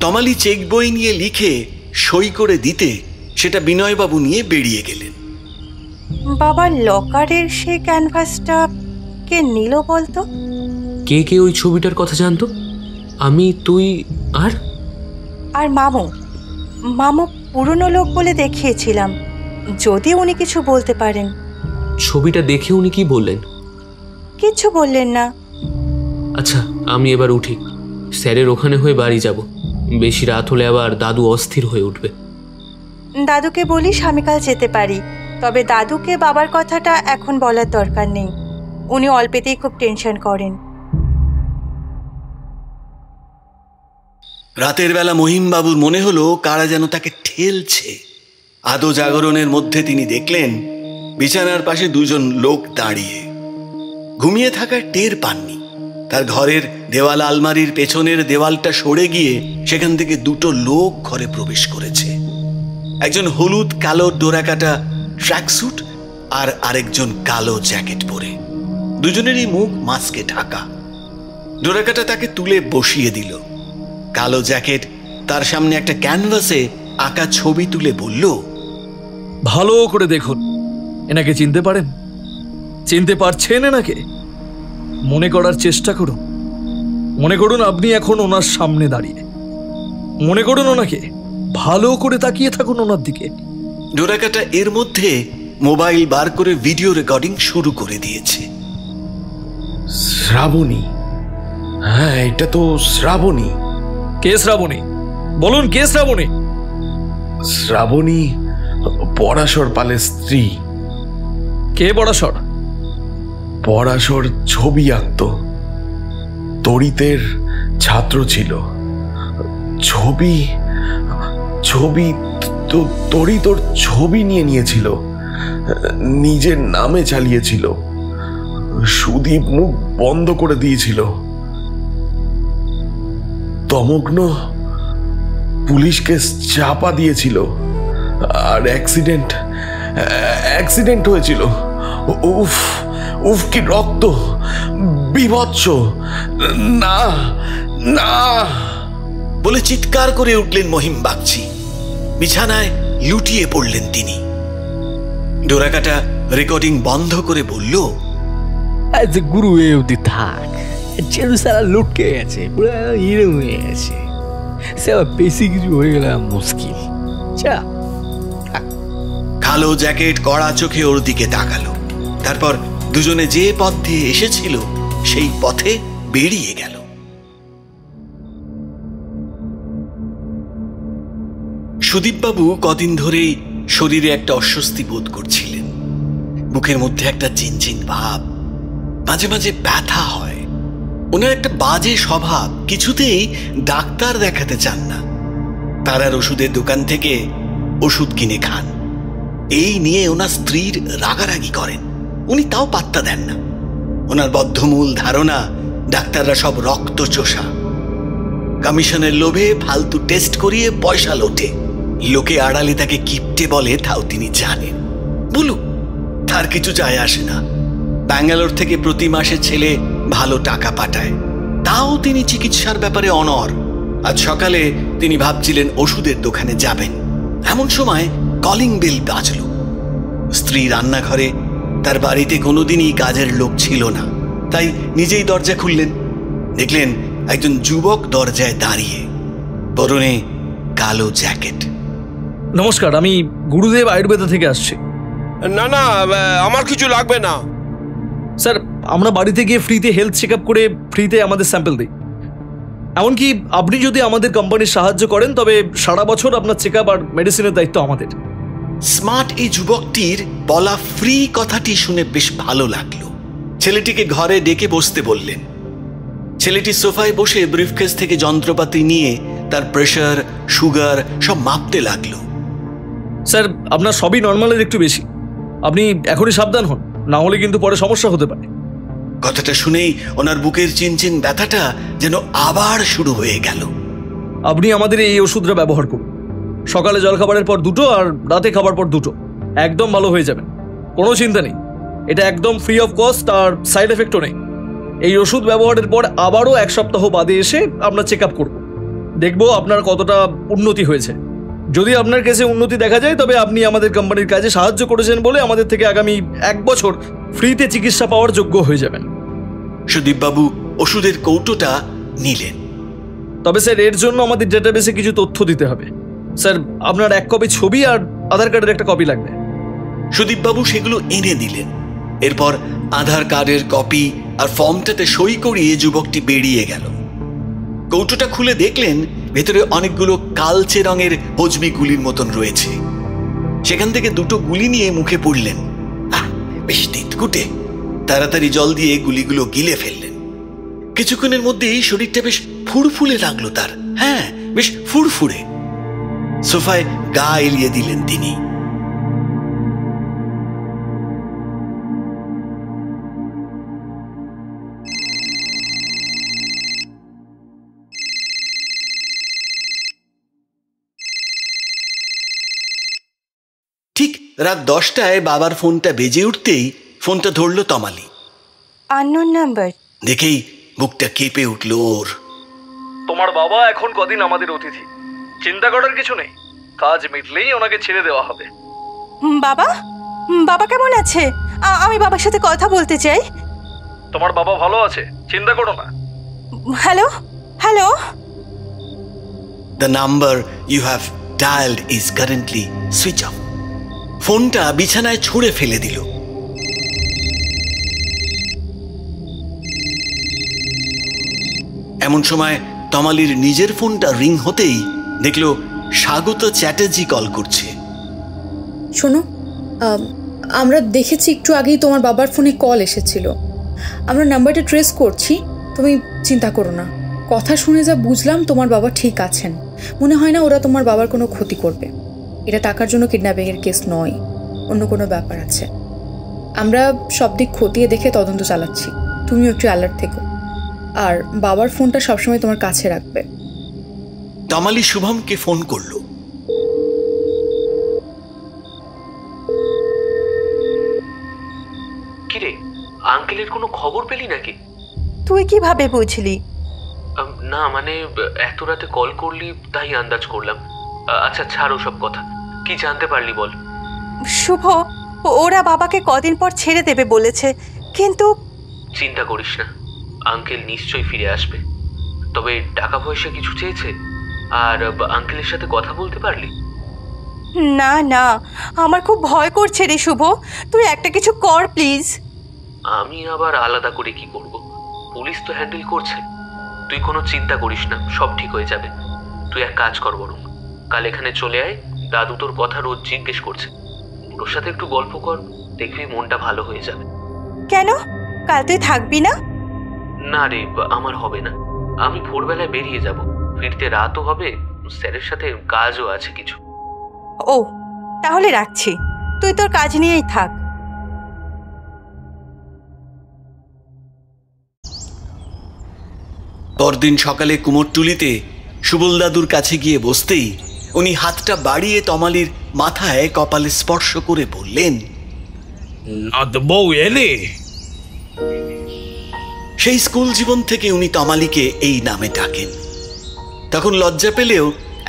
তমালি চেক বই নিয়ে লিখে সই করে দিতে সেটা বিনয়বাবু নিয়ে বেরিয়ে গেলেন। বাবার লকারের সে ক্যানভাসটা কে নিল বলতো? কে কে ওই ছবিটার কথা জানতো? আমি, তুই আর মামু। মামু পুরনো লোক বলে দেখিয়েছিলাম, যদি উনি কিছু বলতে পারেন। ছবিটা দেখে উনি কি বললেন? কিছু বললেন না। আচ্ছা, আমি এবার উঠি। স্যারের ওখানে হয়ে বাড়ি যাব। বেশি রাত হলে আবার দাদু অস্থির হয়ে উঠবে। দাদুকে বলিস আমি কাল যেতে পারি, তবে দাদুকে বাবার কথাটা এখন বলার দরকার নেই। উনি অল্পেতেই খুব টেনশন করেন। রাতের বেলা মহিমবাবুর মনে হলো কারা যেন তাকে ঠেলছে। আদো জাগরণের মধ্যে তিনি দেখলেন বিছানার পাশে দুজন লোক দাঁড়িয়ে। ঘুমিয়ে থাকার টের পাননি। তার ঘরের দেওয়াল আলমারির পেছনের দেওয়ালটা সরে গিয়ে সেখান থেকে দুটো লোক ঘরে প্রবেশ করেছে। একজন হলুদ কালো ডোরাকাটা ট্র্যাকস্যুট আর আরেকজন কালো জ্যাকেট পরে। দুজনেরই মুখ মাস্কে ঢাকা। ডোরাকাটা তাকে তুলে বসিয়ে দিল। কালো জ্যাকেট তার সামনে একটা ক্যানভাসে আঁকা ছবি তুলে বলল, ভালো করে দেখুন, এনাকে চিনতে পারেন? চিনতে পারছেন এনাকে? মনে করার চেষ্টা করুন। মনে করুন আপনি এখন ওনার সামনে দাঁড়িয়ে। মনে করুন ওনাকে, ভালো করে তাকিয়ে থাকুন ওনার দিকে। ডোরাকাটা এর মধ্যে মোবাইল বার করে ভিডিও রেকর্ডিং শুরু করে দিয়েছে। শ্রাবণী, হ্যাঁ এটা তো শ্রাবণী। কে শ্রাবণী? বলুন কে শ্রাবণী? শ্রাবণী পরাশর পালের স্ত্রী। কে পরাশর? পরাশর ছবি আঁকত, তড়িতের ছাত্র ছিল। ছবি ছবি তো তড়িৎ ওর ছবি নিয়েছিল, নিজের নামে চালিয়েছিল। সুদীপ মুখ বন্ধ করে দিয়েছিল। তমগ্ন পুলিশকে চাপা দিয়েছিল আর অ্যাক্সিডেন্ট হয়েছিল। উফ উফ কি রক্ত, বিভৎস! না না বলে চিৎকার করে উঠলেন মহিম বাগচি। বিছানায় লুটিয়ে পড়লেন তিনি। ডোরাকাটা রেকর্ডিং বন্ধ করে বলল, গুরু এ অব্দি থাক, যেন সারা লুটকে গেছে, পুরো হিরো হয়ে গেছে। সে আবার বেশি কিছু হয়ে গেলে মুশকিল। কালো জ্যাকেট কড়া চোখে ওর দিকে তাকালো। তারপর দুজনে যে পথ দিয়ে এসেছিল সেই পথে বেরিয়ে গেল। সুদীপবাবু কদিন ধরেই শরীরে একটা অস্বস্তি বোধ করছিলেন। বুকের মধ্যে একটা চিনচিন ভাব, মাঝে মাঝে ব্যথা হয়। ওনার একটা বাজে স্বভাব, কিছুতেই ডাক্তার দেখাতে চান না। তারার ওষুধের দোকান থেকে ওষুধ কিনে খান। এই নিয়ে ওনার স্ত্রীর রাগারাগি করেন, উনি তাও পাত্তা দেন না। ওনার বদ্ধমূল ধারণা ডাক্তাররা সব রক্ত চোষা। কমিশনের লোভে ফালতু টেস্ট করিয়ে পয়সা লোটে। লোকে আড়ালে তাকে কিপটে বলে, তাও তিনি জানেন। বলুক, তার কিছু যায় আসে না। ব্যাঙ্গালোর থেকে প্রতি মাসে ছেলে ভালো টাকা পাঠায়, তাও তিনি চিকিৎসার ব্যাপারে অনড়। আজ সকালে তিনি ভাবছিলেন ওষুধের দোকানে যাবেন, এমন সময় কলিং বেল বাজল। স্ত্রী রান্নাঘরে, তার বাড়িতে কোনোদিনই কাজের লোক ছিল না, তাই নিজেই দরজা খুললেন। দেখলেন একজন যুবক দরজায় দাঁড়িয়ে, পরনে কালো জ্যাকেট। নমস্কার, আমি গুরুদেব আয়ুর্বেদা থেকে আসছি। না না, আমার কিছু লাগবে না স্যার। আমরা বাড়িতে গিয়ে ফ্রিতে হেলথ চেক আপ করে ফ্রিতে আমাদের স্যাম্পল দিই। এমনকি আপনি যদি আমাদের কোম্পানির সাহায্য করেন তবে সারা বছর আপনার চেক আপ আর মেডিসিনের দায়িত্ব আমাদের। স্মার্ট এই যুবকটির বলা ফ্রি কথাটি শুনে বেশ ভালো লাগলো। ছেলেটিকে ঘরে ডেকে বসতে বললেন। ছেলেটি সোফায় বসে ব্রিফকেস থেকে যন্ত্রপাতি নিয়ে তার প্রেশার, সুগার সব মাপতে লাগলো। স্যার, আপনার সবই নর্মালের একটু বেশি। আপনি এখনই সাবধান হন, না হলে কিন্তু পরে সমস্যা হতে পারে। কথাটা শুনেই ওনার বুকের চিনচিন ব্যথাটা যেন আবার শুরু হয়ে গেল। আপনি আমাদের এই ওষুধটা ব্যবহার করুন। সকালে জলখাবারের পর 2টো আর রাতে খাবার পর 2টো। একদম ভালো হয়ে যাবেন, কোনো চিন্তা নেই। এটা একদম ফ্রি অফ কস্ট আর সাইড এফেক্টও নেই। এই ওষুধ ব্যবহারের পর আবারও 1 সপ্তাহ বাদে এসে আমরা চেক আপ করব, দেখব আপনার কতটা উন্নতি হয়েছে। যদি আপনার কেসে উন্নতি দেখা যায় তবে আপনি আমাদের কোম্পানির কাজে সাহায্য করেছেন বলে আমাদের থেকে আগামী 1 বছর ফ্রিতে চিকিৎসা পাওয়ার যোগ্য হয়ে যাবেন। সুদীপবাবু ওষুধের কৌটোটা নিলেন। তবে স্যার, এর জন্য আমাদের ডেটাবেসে কিছু তথ্য দিতে হবে। স্যার, আপনার 1 কপি ছবি আর আধার কার্ডের একটা কপি লাগবে। সুদীপবাবু সেগুলো এনে দিলেন। এরপর আধার কার্ডের কপি আর ফর্মটাতে সই করিয়ে যুবকটি বেরিয়ে গেল। কৌটোটা খুলে দেখলেন ভেতরে অনেকগুলো কালচে রঙের হজমি গুলির মতন রয়েছে। সেখান থেকে 2টো গুলি নিয়ে মুখে পুড়লেন। বেশ তিতকুটে, তাড়াতাড়ি জল দিয়ে গুলিগুলো গিলে ফেললেন। কিছুক্ষণের মধ্যেই শরীরটা বেশ ফুরফুরে লাগলো তার। হ্যাঁ, বেশ ফুরফুরে। সোফায় গা এলিয়ে দিলেন তিনি। ঠিক রাত 10টায় বাবার ফোনটা বেজে উঠতেই ফোনটা ধরল তমালি। আননোন নাম্বার দেখেই বুকটা কেঁপে উঠল ওর। তোমার বাবা এখন কদিন আমাদের অতিথি, চিন্তা করার কিছু নেই। কাজ মিটলেই ওনাকে ছেড়ে দেওয়া হবে। বাবা, বাবা কেমন আছে? আমি বাবার সাথে কথা বলতে চাই। তোমার বাবা ভালো আছে, চিন্তা করো না। Hello hello, The number you have dialed is currently switch off. ফোনটা বিছানায় ছুঁড়ে ফেলে দিল। এমন সময় তমালির নিজের ফোনটা রিং হতেই দেখলো স্বাগত চ্যাটার্জি কল করছে। শোনো, আমরা দেখেছি একটু আগেই তোমার বাবার ফোনে কল এসেছিল। আমরা নাম্বারটা ট্রেস করছি, তুমি চিন্তা করো না। কথা শুনে যা বুঝলাম তোমার বাবা ঠিক আছেন। মনে হয় না ওরা তোমার বাবার কোনো ক্ষতি করবে। এটা টাকার জন্য কিডন্যাপিংয়ের কেস নয়, অন্য কোনো ব্যাপার আছে। আমরা সব দিক খতিয়ে দেখে তদন্ত চালাচ্ছি, তুমিও একটু অ্যালার্ট থেকো। আর বাবার ফোনটা সবসময় তোমার কাছে রাখবে। তমালি শুভমকে ফোন করলো। কিরে, আঙ্কেলের কোনো খবর পেলি নাকি? তুই কিভাবে বুঝলি? না মানে এত রাতে কল করলি তাই আন্দাজ করলাম। আচ্ছা ছাড়ো সব কথা, কি জানতে পারলি বল। শুভ, ওরা বাবাকে কদিন পর ছেড়ে দেবে বলেছে, কিন্তু চিন্তা করিস না, আঙ্কেল নিশ্চয়ই ফিরে আসবে। তবে টাকা পয়সা কিছু চেয়েছে? আর আঙ্কেলের সাথে কথা বলতে পারলি? না না, আমার খুব ভয় করছে রে শুভ, তুই একটা কিছু কর প্লিজ। আমি আবার আলাদা করে কি করব? পুলিশ তো হ্যান্ডেল করছে। তুই কোনো চিন্তা করিস না, সব ঠিক হয়ে যাবে। তুই এক কাজ কর, বরং কাল এখানে চলে আয়। দাদু তোর কথা রোজ জিজ্ঞেস করছে, ওর সাথে একটু গল্প কর, দেখবি মনটা ভালো হয়ে যাবে। কেন, কাল তুই থাকবি না? না রে, আমার হবে না। আমি ভোরবেলায় বেরিয়ে যাব, ফিরতে রাতও হবে, স্যারের সাথে কাজও আছে কিছু। ও, তাহলে রাখছি, তুই তোর কাজ নিয়েই থাক। পরদিন সকালে কুমোরটুলিতে সুবল দাদুর কাছে গিয়ে বসতেই উনি হাতটা বাড়িয়ে তমালির মাথায় কপালে স্পর্শ করে বললেন, বউ এলে? সেই স্কুল জীবন থেকে উনি তমালিকে এই নামে ডাকেন। তখন লজ্জা পেলেও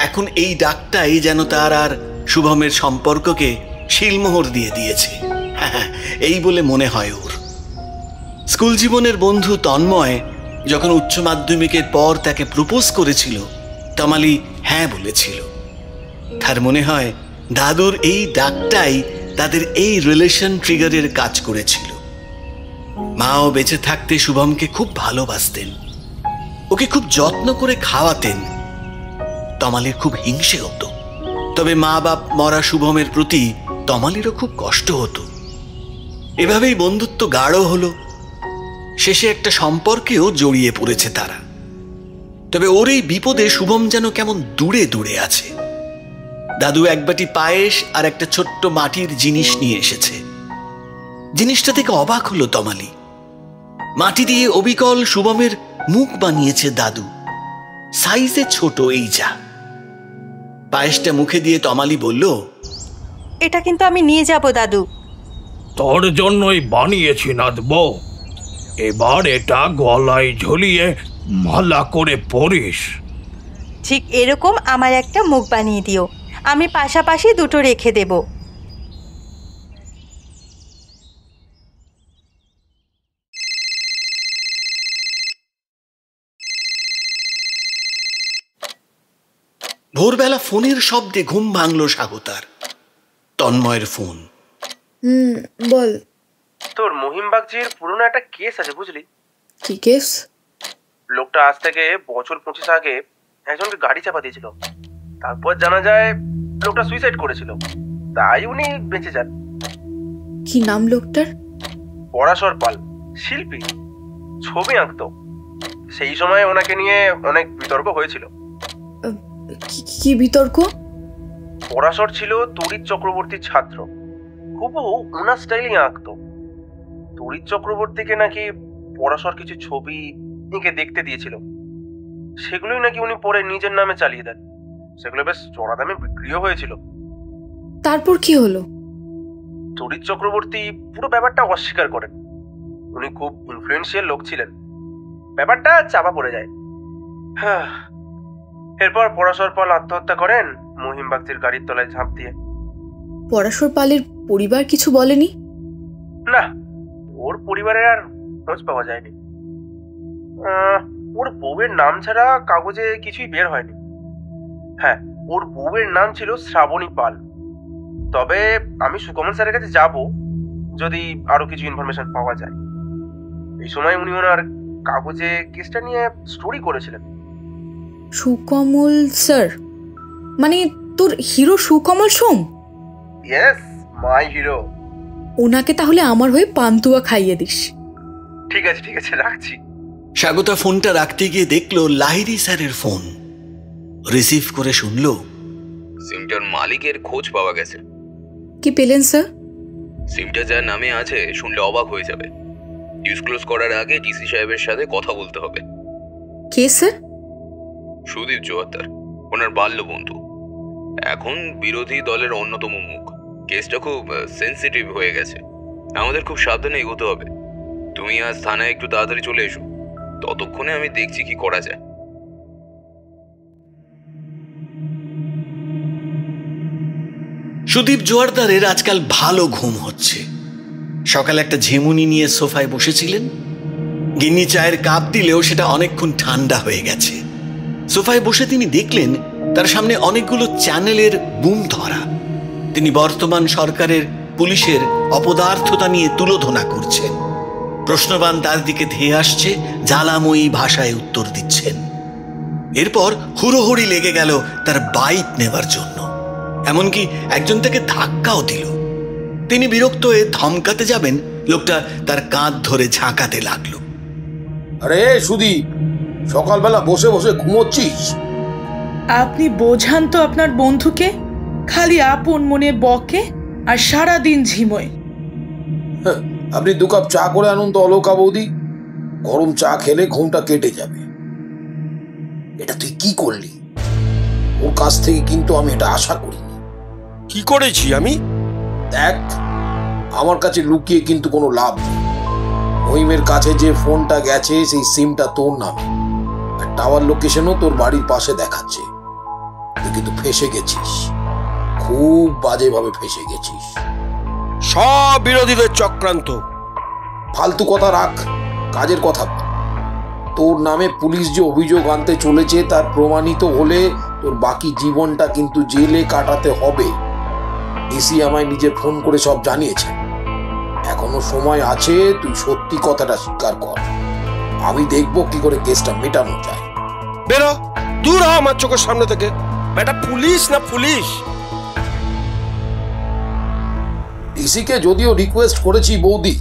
এখন এই ডাকটাই যেন তার আর শুভমের সম্পর্ককে শিলমোহর দিয়ে দিয়েছে, এই বলে মনে হয় ওর। স্কুল জীবনের বন্ধু তন্ময় যখন উচ্চ মাধ্যমিকের পর তাকে প্রপোজ করেছিল, তমালি হ্যাঁ বলেছিল। তার মনে হয় দাদুর এই ডাকটাই তাদের এই রিলেশন ট্রিগারের কাজ করেছিল। মাও বেঁচে থাকতে শুভমকে খুব ভালোবাসতেন, ওকে খুব যত্ন করে খাওয়াতেন। তমালির খুব হিংসে হতো, তবে মা বাপ মরা শুভমের প্রতি তমালিরও খুব কষ্ট হতো। এভাবেই বন্ধুত্ব গাঢ় হলো। শেষে একটা সম্পর্কেও জড়িয়ে পড়েছে তারা। তবে ওর এই বিপদে শুভম যেন কেমন দূরে দূরে আছে। দাদু এক বাটি পায়েস আর একটা ছোট্ট মাটির জিনিস নিয়ে এসেছে। জিনিসটা থেকে অবাক হলো তমালি। মাটি দিয়ে অবিকল শুভমের মুখ বানিয়েছে দাদু, সাইজে ছোট এই যা। পায়েসটা মুখে দিয়ে তমালি বলল, এটা কিন্তু আমি নিয়ে যাব দাদু। তোর জন্যই বানিয়েছি নাদবো, এবার এটা গলায় ঝুলিয়ে মালা করে পরিস। ঠিক এরকম আমার একটা মুখ বানিয়ে দিও, আমি পাশাপাশি দুটো রেখে দেব। ভোরবেলা ফোনের শব্দে ঘুম ভাঙল স্বাগতার। তন্ময়ের ফোন। বল। তোর মহিমবাগজির পুরনো একটা কেস আছে, বুঝলি? কি কেস? লোকটা আজ থেকে বছর 25 আগে একজনকে গাড়ি চাপা দিয়েছিল। তারপর জানা যায় লোকটা সুইসাইড করেছিল, তাই উনি বেঁচে যান। কি নাম লোকটার? পরাশর পাল। শিল্পী, ছবি আঁকতো। সেই সময় ওনাকে নিয়ে অনেক বিতর্ক হয়েছিল। কি বিতর্ক? পরাশর ছিল তড়িৎ চক্রবর্তীর ছাত্র, হুবহু ওনার স্টাইলই আঁকতো। তড়িৎ চক্রবর্তীকে নাকি পরাশর কিছু ছবি এঁকে দেখতে দিয়েছিল, সেগুলোই নাকি উনি পরে নিজের নামে চালিয়ে দেন। সেগুলো বেশ চড়া দামে বিক্রিও হয়েছিল। তারপর কি হলো? তড়িৎ চক্রবর্তী পুরো ব্যাপারটা অস্বীকার করেন। উনি খুব ইনফ্লুয়েন্সিয়াল লোক ছিলেন, ব্যাপারটা চাপা পড়ে যায়। এরপর পরাশর পাল আত্মহত্যা করেন মহিম বাগচির গাড়ির তলায় ঝাঁপ দিয়ে। পরাশর পালের পরিবার কিছু বলেনি? না, ওর পরিবারের আর খোঁজ পাওয়া যায়নি। ওর বউয়ের নাম ছাড়া কাগজে কিছুই বের হয়নি। হ্যাঁ, ওর বউয়ের নাম ছিল শ্রাবণী পাল। তবে আমি সুকমল স্যারের কাছে যাব যদি আরো কিছু ইনফরমেশন পাওয়া যায়। এই সময় উনি ওনার কাগজে কেসটা নিয়ে স্টোরি করেছিলেন। সুকমল স্যার মানে তোর হিরো সুকমল সোম? ইয়েস, মাই হিরো। ওনাকে তাহলে আমার হয়ে পান্তুয়া খাইয়ে দিস। ঠিক আছে ঠিক আছে, রাখছি। স্বাগতা ফোনটা রাখতে গিয়ে দেখলো লাহিড়ী স্যারের ফোন। রিসিভ করে শুনলো, সিমটার মালিকের খোঁজ পাওয়া গেছে। কি পেলেন স্যার? সিমটা যার নামে আছে শুনলে অবাক হয়ে যাবে। ডিসক্লোজ করার আগে ডিসি সাহেবের সাথে কথা বলতে হবে। কে স্যার? সুদীপ জোয়ারদার, ওনার বাল্য বন্ধু, এখন বিরোধী দলের অন্যতম মুখ। কেসটা খুব সেন্সিটিভ হয়ে গেছে, আমাদের খুব সাবধানে এগোতে হবে। তুমি আজ থানায় একটু তাড়াতাড়ি চলে এসো, ততক্ষণে আমি দেখছি কি করা যায়। সুদীপ জোয়ারদারের আজকাল ভালো ঘুম হচ্ছে। সকালে একটা ঝিমুনি নিয়ে সোফায় বসেছিলেন। গিন্নি চায়ের কাপ দিলেও সেটা অনেকক্ষণ ঠান্ডা হয়ে গেছে। সোফায় বসে তিনি দেখলেন তার সামনে অনেকগুলো চ্যানেলের বুম ধরা। তিনি বর্তমান সরকারের পুলিশের অপদার্থতা নিয়ে তুলোধনা করছেন। প্রশ্নবান তার দিকে ধেয়ে আসছে, জ্বালাময়ী ভাষায় উত্তর দিচ্ছেন। এরপর হুড়োহুড়ি লেগে গেল তার বাইক নেবার জন্য, এমনকি একজন তাকে ধাক্কাও দিল। তিনি বিরক্ত হয়ে ধমকাতে যাবেন, লোকটা তার কাঁধ ধরে ঝাঁকাতে লাগলো। আরে সুদীপ, সকালবেলা বসে বসে ঘুমোচ্ছিস? আপনি বোঝান তো আপনার বন্ধুকে, খালি আপন মনে বকে আর সারাদিন ঝিমোয়। আপনি 2 কাপ চা করে আনুন তো অলোকা বৌদি, গরম চা খেলে ঘুমটা কেটে যাবে। এটা তুই কি করলি? ওর কাছ থেকে কিন্তু আমি এটা আশা করিনি। কি করেছি আমি? দেখ, আমার কাছে লুকিয়ে কিন্তু কোনো লাভ নেই। মহিমের কাছে যে ফোনটা গেছে সেই সিমটা তোর নামে, আর টাওয়ার লোকেশনও তোর বাড়ির পাশে দেখাচ্ছে। তুই কিন্তু ফেসে গেছিস, খুব বাজেভাবে ফেসে গেছিস। সব বিরোধীদের চক্রান্ত। ফালতু কথা রাখ, কাজের কথা বল। তোর নামে পুলিশ যে অভিযোগ আনতে চলেছে তার প্রমাণিত হলে তোর বাকি জীবনটা কিন্তু জেলে কাটাতে হবে। ডিসি আমায় নিজে ফোন করে সব জানিয়েছে। এখনো সময় আছে, তুই সত্যি কথাটা স্বীকার কর। আমি দেখবো কি করে কেসটা মেটানো যায়। বেরো, দূর হ আমার চোখের সামনে থেকে। এটা পুলিশ না পুলিশ? ডিসিকে যদিও রিকোয়েস্ট করেছি বৌদি,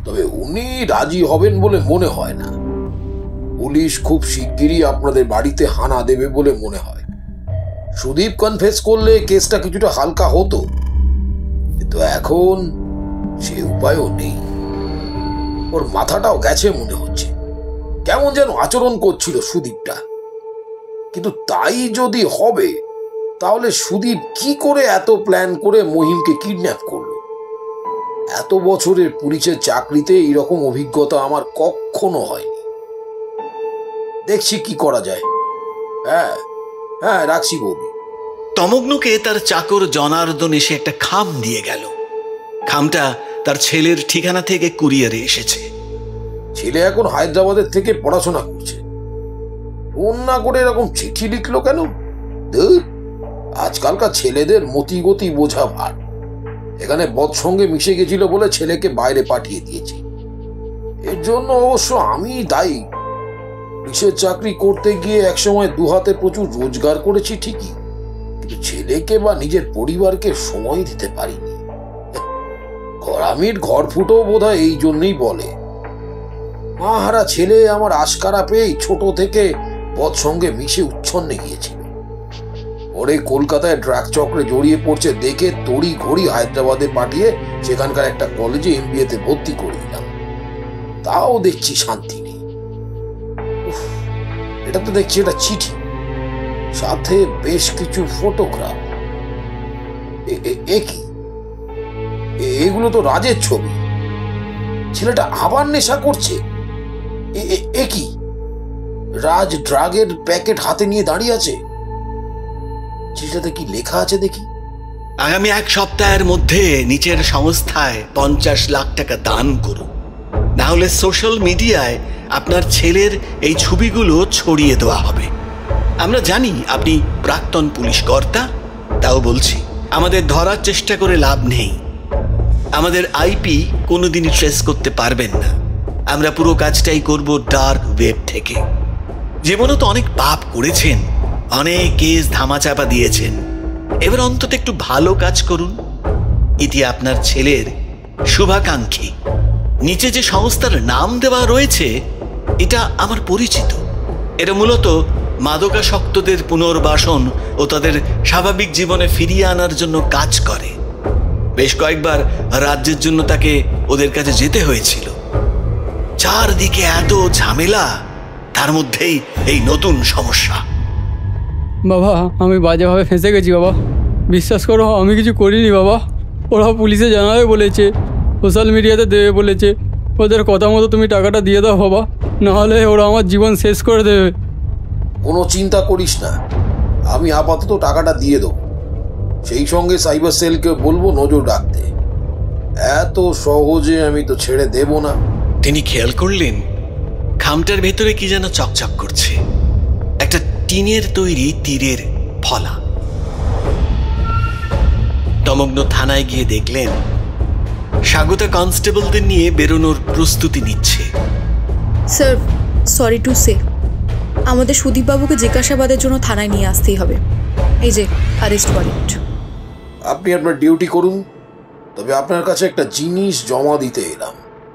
তবে উনি রাজি হবেন বলে মনে হয় না। পুলিশ খুব শিগগিরই আপনাদের বাড়িতে হানা দেবে বলে মনে হয়। সুদীপ কনফেস করলে কেসটা কিছুটা হালকা হতো, কিন্তু এখন সে উপায়ও নেই। ওর মাথাটাও গেছে মনে হচ্ছে, কেমন যেন আচরণ করছিল সুদীপটা। কিন্তু তাই যদি হবে, তাহলে সুদীপ কি করে এত প্ল্যান করে মহিমকে কিডন্যাপ করলো? এত বছরের পুলিশের চাকরিতে এরকম অভিজ্ঞতা আমার কখনো হয়নি। দেখছি কি করা যায়। হ্যাঁ হ্যাঁ, রাখছি বৌদি। তমগ্নকে তার চাকর জনার্দন এসে একটা খাম দিয়ে গেল। খামটা তার ছেলের ঠিকানা থেকে কুরিয়ারে এসেছে। ছেলে এখন হায়দ্রাবাদের থেকে পড়াশোনা করছে। ফোন না করে এরকম চিঠি লিখলো কেন? আজকালকার ছেলেদের মতিগতি বোঝা ভার। এখানে বৎসঙ্গে মিশে গেছিল বলে ছেলেকে বাইরে পাঠিয়ে দিয়েছি। এর জন্য অবশ্য আমি দায়ী। পুলিশের চাকরি করতে গিয়ে একসময় 2 হাতে প্রচুর রোজগার করেছি ঠিকই, কিন্তু ছেলেকে বা নিজের পরিবারকে সময় দিতে পারিনি। ঘরামির ঘর ফুটো বোধহয় এই জন্যই বলে। মাহারা ছেলে আমার আশকারা পেয়েই ছোট থেকে পথ সঙ্গে মিশে উচ্ছন্নে গিয়েছিল। ওরে কলকাতায় ড্রাগ চক্রে জড়িয়ে পড়ছে দেখে তড়ি ঘড়ি হায়দ্রাবাদে পাঠিয়ে সেখানকার একটা কলেজে MBA তে ভর্তি করে দিলাম। তাও দেখছি শান্তি নেই। এটা তো দেখছি একটা চিঠি, সাথে বেশ কিছু ফটোগ্রাফ। এগুলো তো রাজের ছবি। ছেলেটা আবার নেশা করছে। এ কি, রাজ ড্রাগের প্যাকেট হাতে নিয়ে দাঁড়িয়ে আছে। চিঠিটাতে কি লেখা আছে দেখি। আগামী 1 সপ্তাহের মধ্যে নিচের সংস্থায় 50 লাখ টাকা দান করুন, না হলে সোশ্যাল মিডিয়ায় আপনার ছেলের এই ছবিগুলো ছড়িয়ে দেওয়া হবে। আমরা জানি আপনি প্রাক্তন পুলিশ কর্তা, তাও বলছি আমাদের ধরার চেষ্টা করে লাভ নেই। আমাদের IP কোনোদিনই ট্রেস করতে পারবেন না। আমরা পুরো কাজটাই করব ডার্ক ওয়েব থেকে। জীবনে তো অনেক পাপ করেছেন, অনেক কেস ধামাচাপা দিয়েছেন, এবার অন্তত একটু ভালো কাজ করুন। এটি আপনার ছেলের শুভাকাঙ্ক্ষী। নিচে যে সংস্থার নাম দেওয়া রয়েছে এটা আমার পরিচিত। এটা মূলত মাদকাসক্তদের পুনর্বাসন ও তাদের স্বাভাবিক জীবনে ফিরিয়ে আনার জন্য কাজ করে। বেশ কয়েকবার রাজ্যের জন্য তাকে ওদের কাছে যেতে হয়েছিল। চারদিকে এত ঝামেলা, তার মধ্যেই এই নতুন সমস্যা। বাবা, আমি বাজেভাবে ফেঁসে গেছি বাবা। বিশ্বাস করো, আমি কিছু করিনি বাবা। ওরা পুলিশে জানাবে বলেছে, সোশ্যাল মিডিয়াতে দেবে বলেছে। ওদের কথা মতো তুমি টাকাটা দিয়ে দাও বাবা, নাহলে ওরা আমার জীবন শেষ করে দেবে। কোনো চিন্তা করিস না, আমি আপাতত টাকাটা দিয়ে দেবো। সেই সঙ্গে সাইবার সেলকে বলবো নজর রাখতে। এত সহজে আমি তো ছেড়ে দেব না। তিনি খেয়াল করলেন খামটার ভেতরে কি যেন চকচক করছে, একটা টিনের তৈরি তীরের ফলা। তমগ্ন থানায় গিয়ে দেখলেন স্বাগতা কনস্টেবলদের নিয়ে বেরোনোর প্রস্তুতি নিচ্ছে। স্যার, সরি টু সে, আমাদের সুদীপবাবুকে জিজ্ঞাসাবাদের জন্য থানায় নিয়ে আসতেই হবে। এই যে অ্যারেস্ট ওয়ারেন্ট। আপনি আপনার ডিউটি করুন, তবে আপনার কাছে একটা জিনিস জমা দিতে এলাম।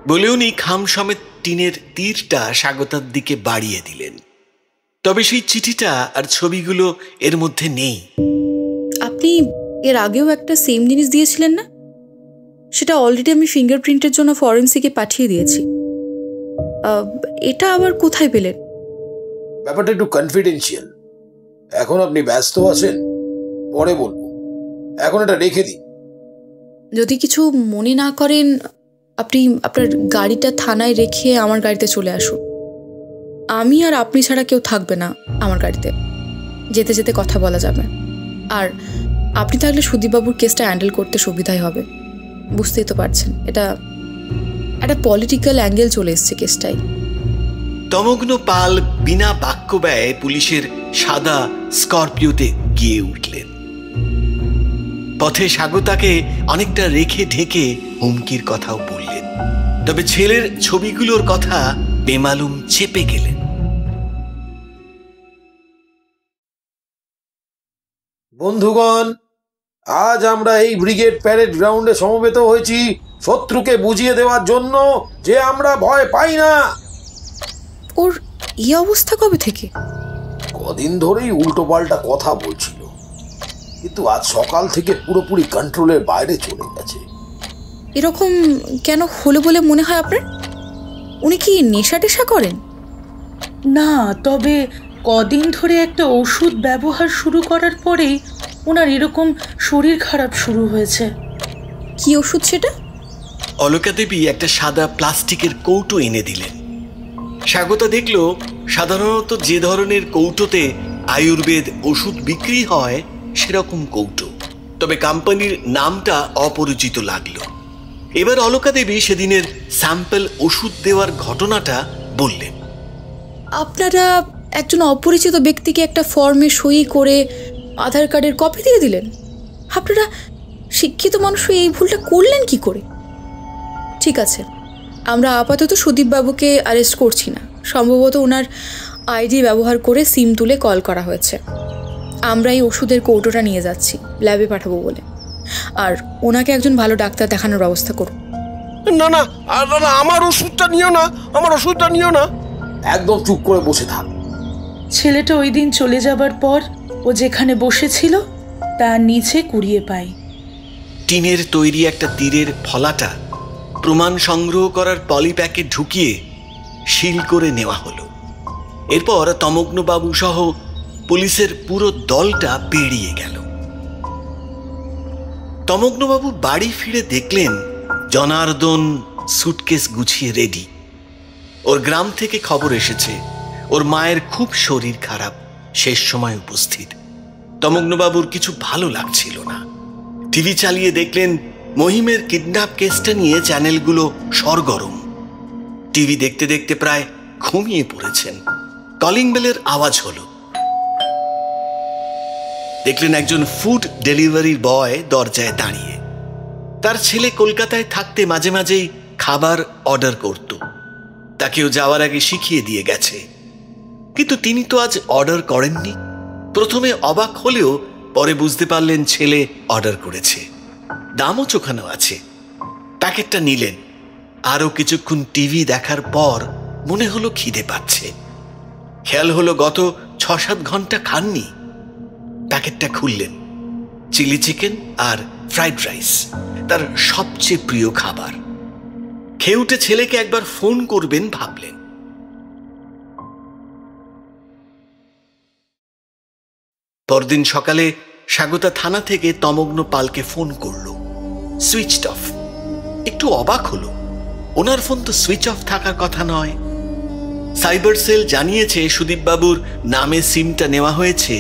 বলে উনি খাম সমেত টিনের তীরটা স্বাগতার দিকে বাড়িয়ে দিলেন। তবে সেই চিঠিটা আর ছবিগুলো এর মধ্যে নেই। আপনি এর আগেও একটা সেম জিনিস দিয়েছিলেন না? সেটা অলরেডি আমি ফিঙ্গারপ্রিন্টের জন্য ফরেন্সিকে পাঠিয়ে দিয়েছি। এটা আবার কোথায় পেলেন? ব্যাপারটা একটু কনফিডেন্সিয়াল। এখন আপনি ব্যস্ত আছেন, পরে বলবো। এখন এটা রেখে দিন। যদি কিছু মনে না করেন, আপনি আপনার গাড়িটা থানায় রেখে আমার গাড়িতে চলে আসুন। আমি আর আপনি ছাড়া কেউ থাকবে না আমার গাড়িতে, যেতে যেতে কথা বলা যাবে। আর আপনি থাকলে সুদীপবাবুর কেসটা হ্যান্ডেল করতে সুবিধাই হবে। বুঝতেই তো পারছেন, এটা একটা পলিটিক্যাল অ্যাঙ্গেল চলে এসছে কেসটাই। তমগ্ন পাল বিনা বাক্য ব্যয়ে পুলিশের সাদা স্করপিওতে গিয়ে উঠলেন। পথে স্বাগতাকে অনেকটা রেখে ঢেকে হুমকির কথাও বললেন, তবে ছেলের ছবিগুলোর কথা বেমালুম চেপে গেলেন। বন্ধুগণ, আজ আমরা এই ব্রিগেড প্যারেড গ্রাউন্ডে সমবেত হয়েছি শত্রুকে বুঝিয়ে দেওয়ার জন্য যে আমরা ভয় পাই না। ওর এই অবস্থা কবে থেকে? কদিন ধরেই উল্টো পাল্টা কথা বলছিল, কিন্তু আজ সকাল থেকে পুরোপুরি কন্ট্রোলের বাইরে চলে গেছে। এরকম কেন হলো বলে মনে হয় আপনার? উনি কি নেশা টেশা করেন? না, তবে কদিন ধরে একটা ওষুধ ব্যবহার শুরু করার পরেই ওনার এরকম শরীর খারাপ শুরু হয়েছে। কি ওষুধ সেটা? অলকা দেবী একটা সাদা প্লাস্টিকের কৌটো এনে দিলেন। স্বাগতা দেখল সাধারণত যে ধরনের কৌটোতে আয়ুর্বেদ ওষুধ বিক্রি হয় সেরকম কৌটো, তবে কোম্পানির নামটা অপরিচিত লাগলো। এবার অলকা দেবী সেদিনের স্যাম্পল ওষুধ দেওয়ার ঘটনাটা বললেন। আপনারা একজন অপরিচিত ব্যক্তিকে একটা ফর্মে সই করে আধার কার্ডের কপি দিয়ে দিলেন। আপনারা শিক্ষিত মানুষ এই ভুলটা করলেন কি করে? ঠিক আছে, আমরা আপাতত সুদীপবাবুকে অ্যারেস্ট করছি না। সম্ভবত ওনার আইডি ব্যবহার করে সিম তুলে কল করা হয়েছে। আমরা এই ওষুধের কৌটোটা নিয়ে যাচ্ছি ল্যাবে পাঠাবো বলে। আর ওনাকে একজন ভালো ডাক্তার দেখানোর ব্যবস্থা করুন। না না না, আমার ওষুধটা নিও না, আমার ওষুধটা নিও না। একদম চুপ করে বসে থাক। ছেলেটা ওই দিন চলে যাবার পর ও যেখানে বসেছিল তার নিচে কুড়িয়ে পাই টিনের তৈরি একটা তীরের ফলাটা প্রমাণ সংগ্রহ করার পলিপ্যাকে ঢুকিয়ে সিল করে নেওয়া হলো। এরপর তমগ্নবাবু সহ পুলিশের পুরো দলটা বেরিয়ে গেল। তমগ্নবাবু বাড়ি ফিরে দেখলেন জনার্দন সুটকেস গুছিয়ে রেডি। ওর গ্রাম থেকে খবর এসেছে ওর মায়ের খুব শরীর খারাপ, শেষ সময় উপস্থিত। তমগ্নবাবুর কিছু ভালো লাগছিল না। টিভি চালিয়ে দেখলেন মহিমের কিডন্যাপ কেসটা নিয়ে চ্যানেলগুলো সরগরম। টিভি দেখতে দেখতে প্রায় ঘুমিয়ে পড়েছেন। কলিং বেলের আওয়াজ হলো। দেখলেন একজন ফুড ডেলিভারি বয় দরজায় দাঁড়িয়ে। তার ছেলে কলকাতায় থাকতে মাঝে মাঝেই খাবার অর্ডার করত। তাকেও যাওয়ার আগে শিখিয়ে দিয়ে গেছে, কিন্তু তিনি তো আজ অর্ডার করেননি। প্রথমে অবাক হলেও পরে বুঝতে পারলেন ছেলে অর্ডার করেছে, দামও চোখানো আছে। প্যাকেটটা নিলেন। আরো কিছুক্ষণ টিভি দেখার পর মনে হলো খিদে পাচ্ছে। খেয়াল হলো গত 6-7 ঘন্টা খাননি। প্যাকেটটা খুললেন। চিলি চিকেন আর ফ্রাইড রাইস, তার সবচেয়ে প্রিয় খাবার। খেয়ে উঠে ছেলেকে একবার ফোন করবেন ভাবলেন। পরদিন সকালে স্বাগতা থানা থেকে তমগ্ন পালকে ফোন করলো। Switched off. একটু অবাক হলো, ওনার ফোন তো সুইচ অফ থাকার কথা নয়। সাইবার সেল জানিয়েছে সুদীপবাবুর নামে সিমটা নেওয়া হয়েছে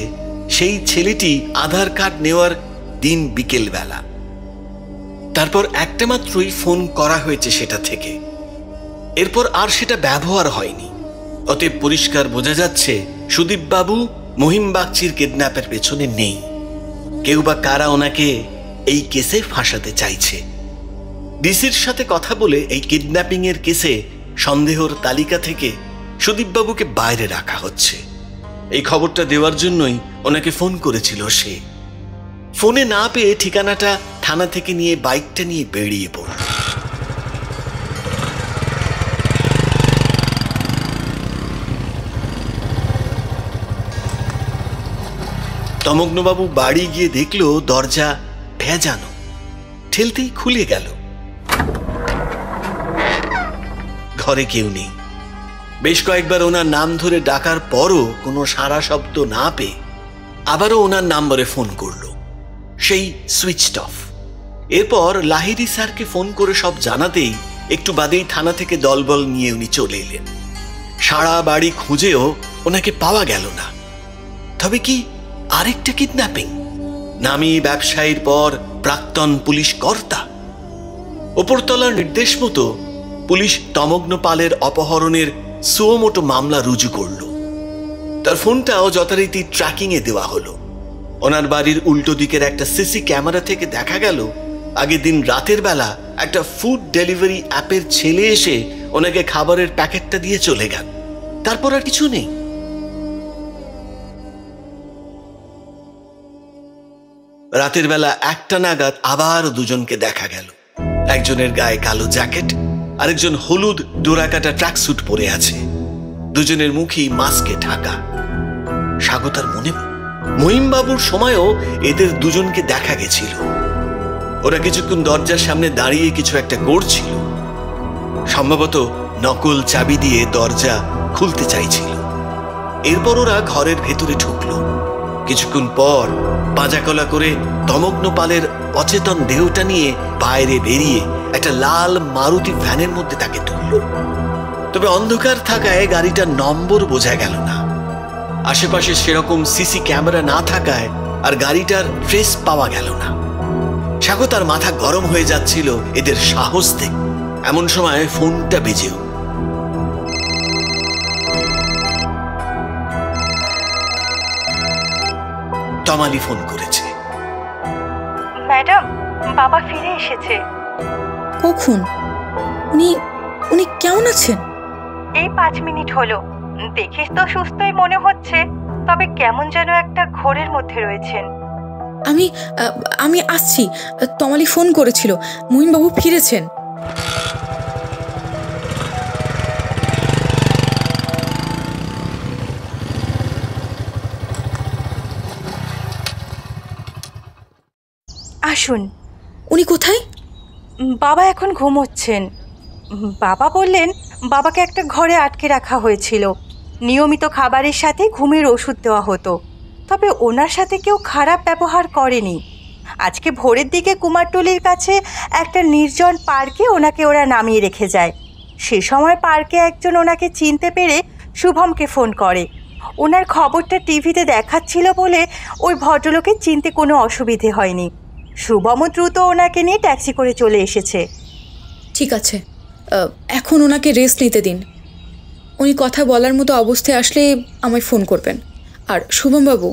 সেই ছেলেটি আধার কার্ড নেওয়ার দিন বিকেল বেলা। তারপর একটা মাত্রই ফোন করা হয়েছে সেটা থেকে, এরপর আর সেটা ব্যবহার হয়নি। অতএব পরিষ্কার বোঝা যাচ্ছে সুদীপবাবু মহিম বাগচির কিডন্যাপের পেছনে নেই। কেউ বা কারা ওনাকে এই কেসে ফাঁসাতে চাইছে। ডিসির সাথে কথা বলে এই কিডন্যাপিং এর কেসে সন্দেহর তালিকা থেকে সুদীপবাবুকে বাইরে রাখা হচ্ছে। এই খবরটা দেওয়ার জন্যই ওনাকে ফোন করেছিল সে। ফোনে না পেয়ে ঠিকানাটা থানা থেকে নিয়ে বাইকটা নিয়ে বেরিয়ে পড়ল। তমগ্নবাবু বাড়ি গিয়ে দেখল দরজা ভেজানো। ঠেলতেই খুলে গেল। ঘরে কেউ নেই। বেশ কয়েকবার ওনার নাম ধরে ডাকার পরও কোনো সাড়া শব্দ না পেয়ে আবারও ওনার নাম্বারে ফোন করল। সেই সুইচড অফ। এরপর লাহিড়ী স্যারকে ফোন করে সব জানাতেই একটু বাদেই থানা থেকে দলবল নিয়ে উনি চলে এলেন। সারা বাড়ি খুঁজেও ওনাকে পাওয়া গেল না। তবে কি আরেকটা কিডন্যাপিং? নামী ব্যবসায়ীর পর প্রাক্তন পুলিশ কর্তা। ওপরতলার নির্দেশ মতো পুলিশ তমগ্ন পালের অপহরণের সুমোটো মামলা রুজু করল। তার ফোনটাও যথারীতি ট্র্যাকিং এ দেওয়া হলো। ওনার বাড়ির উল্টো দিকের একটা সিসি ক্যামেরা থেকে দেখা গেল আগের দিন রাতের বেলা একটা ফুড ডেলিভারি অ্যাপের ছেলে এসে ওনাকে খাবারের প্যাকেটটা দিয়ে চলে গেল। তারপর আর কিছু নেই। রাতের বেলা 1টা নাগাদ আবার দুজনকে দেখা গেল। একজনের গায়ে কালো জ্যাকেট, আরেকজন হলুদ ডোরাকাটা ট্র্যাকস্যুট পরে আছে। দুজনের মুখই মাস্কে ঢাকা। স্বাগতার মনে মহিমবাবুর সময়ও এদের দুজনকে দেখা গেছিল। ওরা কিছুক্ষণ দরজার সামনে দাঁড়িয়ে কিছু একটা করছিল। সম্ভবত নকল চাবি দিয়ে দরজা খুলতে চাইছিল। এরপর ওরা ঘরের ভেতরে ঢুকলো। কিছুক্ষণ পর পাঁজাকলা করে তমগ্ন পালের অচেতন দেহটা নিয়ে বাইরে বেরিয়ে একটা লাল মারুতি ভ্যানের মধ্যে তাকে তুলল। তবে অন্ধকার থাকায় গাড়িটার নম্বর বোঝা গেল না। আশেপাশে সেরকম সিসি ক্যামেরা না থাকায় আর গাড়িটার ট্রেস পাওয়া গেল না। স্বাগতার মাথা গরম হয়ে যাচ্ছিল এদের সাহস দেখে। এমন সময় ফোনটা বেজেও। তমালি ফোন করেছে। ম্যাডাম, বাবা ফিরে এসেছে। কখন? উনি কেমন আছেন? এই 5 মিনিট হলো। দেখিস তো সুস্থই মনে হচ্ছে, তবে কেমন যেন একটা ঘোরের মধ্যে রয়েছেন। আমি আসছি। তমালি ফোন করেছিল, মহিমবাবু ফিরেছেন। আসুন। উনি কোথায়? বাবা এখন ঘুমোচ্ছেন। বাবা বললেন বাবাকে একটা ঘরে আটকে রাখা হয়েছিল, নিয়মিত খাবারের সাথে ঘুমের ওষুধ দেওয়া হতো, তবে ওনার সাথে কেউ খারাপ ব্যবহার করেনি। আজকে ভোরের দিকে কুমারটুলির কাছে একটা নির্জন পার্কে ওনাকে ওরা নামিয়ে রেখে যায়। সে সময় পার্কে একজন ওনাকে চিনতে পেরে শুভমকে ফোন করে। ওনার খবরটা টিভিতে দেখাচ্ছিল বলে ওই ভদ্রলোকের চিনতে কোনো অসুবিধে হয়নি। শুভমও দ্রুত ওনাকে নিয়ে ট্যাক্সি করে চলে এসেছে। ঠিক আছে, এখন ওনাকে রেস্ট নিতে দিন। উনি কথা বলার মতো অবস্থায় আসলে আমায় ফোন করবেন। আর শুভমবাবু,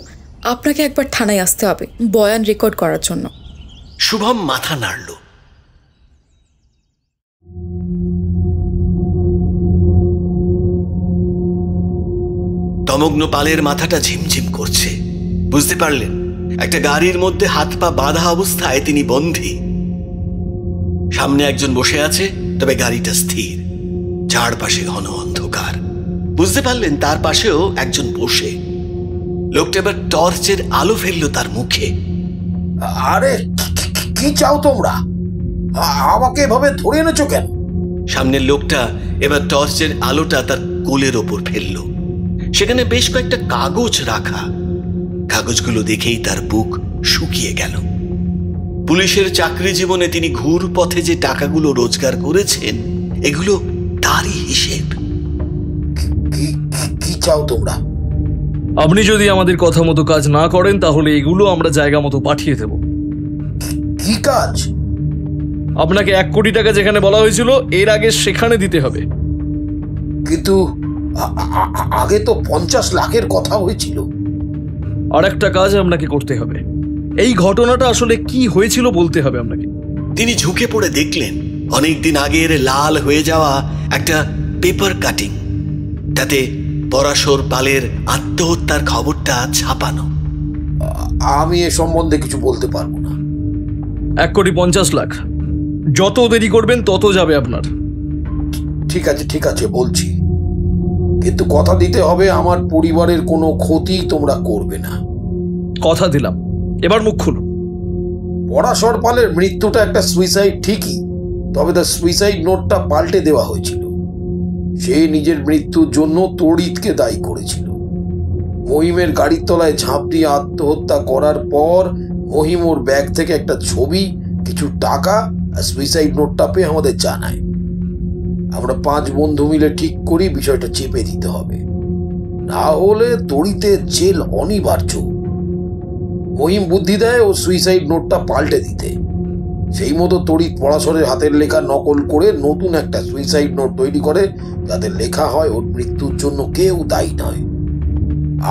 আপনাকে একবার থানায় আসতে হবে বয়ান রেকর্ড করার জন্য। শুভম মাথা নাড়ল। তমগ্ন পালের মাথাটা ঝিমঝিম করছে। বুঝতে পারলেন একটা গাড়ির মধ্যে হাত পা বাঁধা অবস্থায় তিনি বন্দী। সামনে একজন বসে আছে, তবে গাড়িটা স্থির, চারপাশে ঘন অন্ধকার। বুঝতে পারলেন তার পাশেও একজন বসে। লোকটা এবার টর্চের আলো ফেললো তার মুখে। আরে কি চাও তোমরা? আমাকে এভাবে ধরে এনেছো কেন? সামনের লোকটা এবার টর্চের আলোটা তার কোলের ওপর ফেললো। সেখানে বেশ কয়েকটা কাগজ রাখা। কাগজগুলো দেখেই তার বুক শুকিয়ে গেল। পুলিশের চাকরি জীবনে তিনি ঘুর পথে যে টাকাগুলো রোজগার করেছেন, এগুলো তারই হিসেব। কি চাও তোমরা? আপনি যদি আমাদের কথা মতো কাজ না করেন তাহলে এগুলো আমরা জায়গা মতো পাঠিয়ে দেব। কি কাজ? আপনাকে 1 কোটি টাকা যেখানে বলা হয়েছিল এর আগে সেখানে দিতে হবে। কিন্তু আগে তো 50 লাখের কথা হয়েছিল। আর একটা কাজ আপনাকে করতে হবে। এই ঘটনাটা আসলে কি হয়েছিল বলতে হবে আপনাকে। তিনি ঝুঁকে পড়ে দেখলেন অনেকদিন আগের লাল হয়ে যাওয়া একটা পেপার কাটিং, তাতে পরাশর পালের আত্মহত্যার খবরটা ছাপানো। আমি এ সম্বন্ধে কিছু বলতে পারবো না। 1,50,00,000। যত দেরি করবেন তত যাবে আপনার। ঠিক আছে বলছি, কিন্তু কথা দিতে হবে আমার পরিবারের কোনো ক্ষতি তোমরা করবে না। কথা দিলাম, এবার মুখ খুলুন। পরাশর পালের মৃত্যুটা একটা সুইসাইড ঠিকই, তবে তার সুইসাইড নোটটা পাল্টে দেওয়া হয়েছিল। সে নিজের মৃত্যুর জন্য তড়িৎকে দায়ী করেছিল। মহিমের গাড়ির তলায় ঝাঁপ দিয়ে আত্মহত্যা করার পর মহিম ওর ব্যাগ থেকে একটা ছবি, কিছু টাকা আর সুইসাইড নোটটা পেয়ে আমাদের জানায়। আমরা 5 বন্ধু মিলে ঠিক করি বিষয়টা চেপে দিতে হবে, না হলে তড়িতে জেল অনিবার্য। মহিম বুদ্ধি দেয় ও সুইসাইড নোটটা পাল্টে দিতে। সেই মতো তড়িৎ পরাশরের হাতের লেখা নকল করে নতুন একটা সুইসাইড নোট তৈরি করে, যাতে লেখা হয় ওর মৃত্যুর জন্য কেউ দায়ী নয়।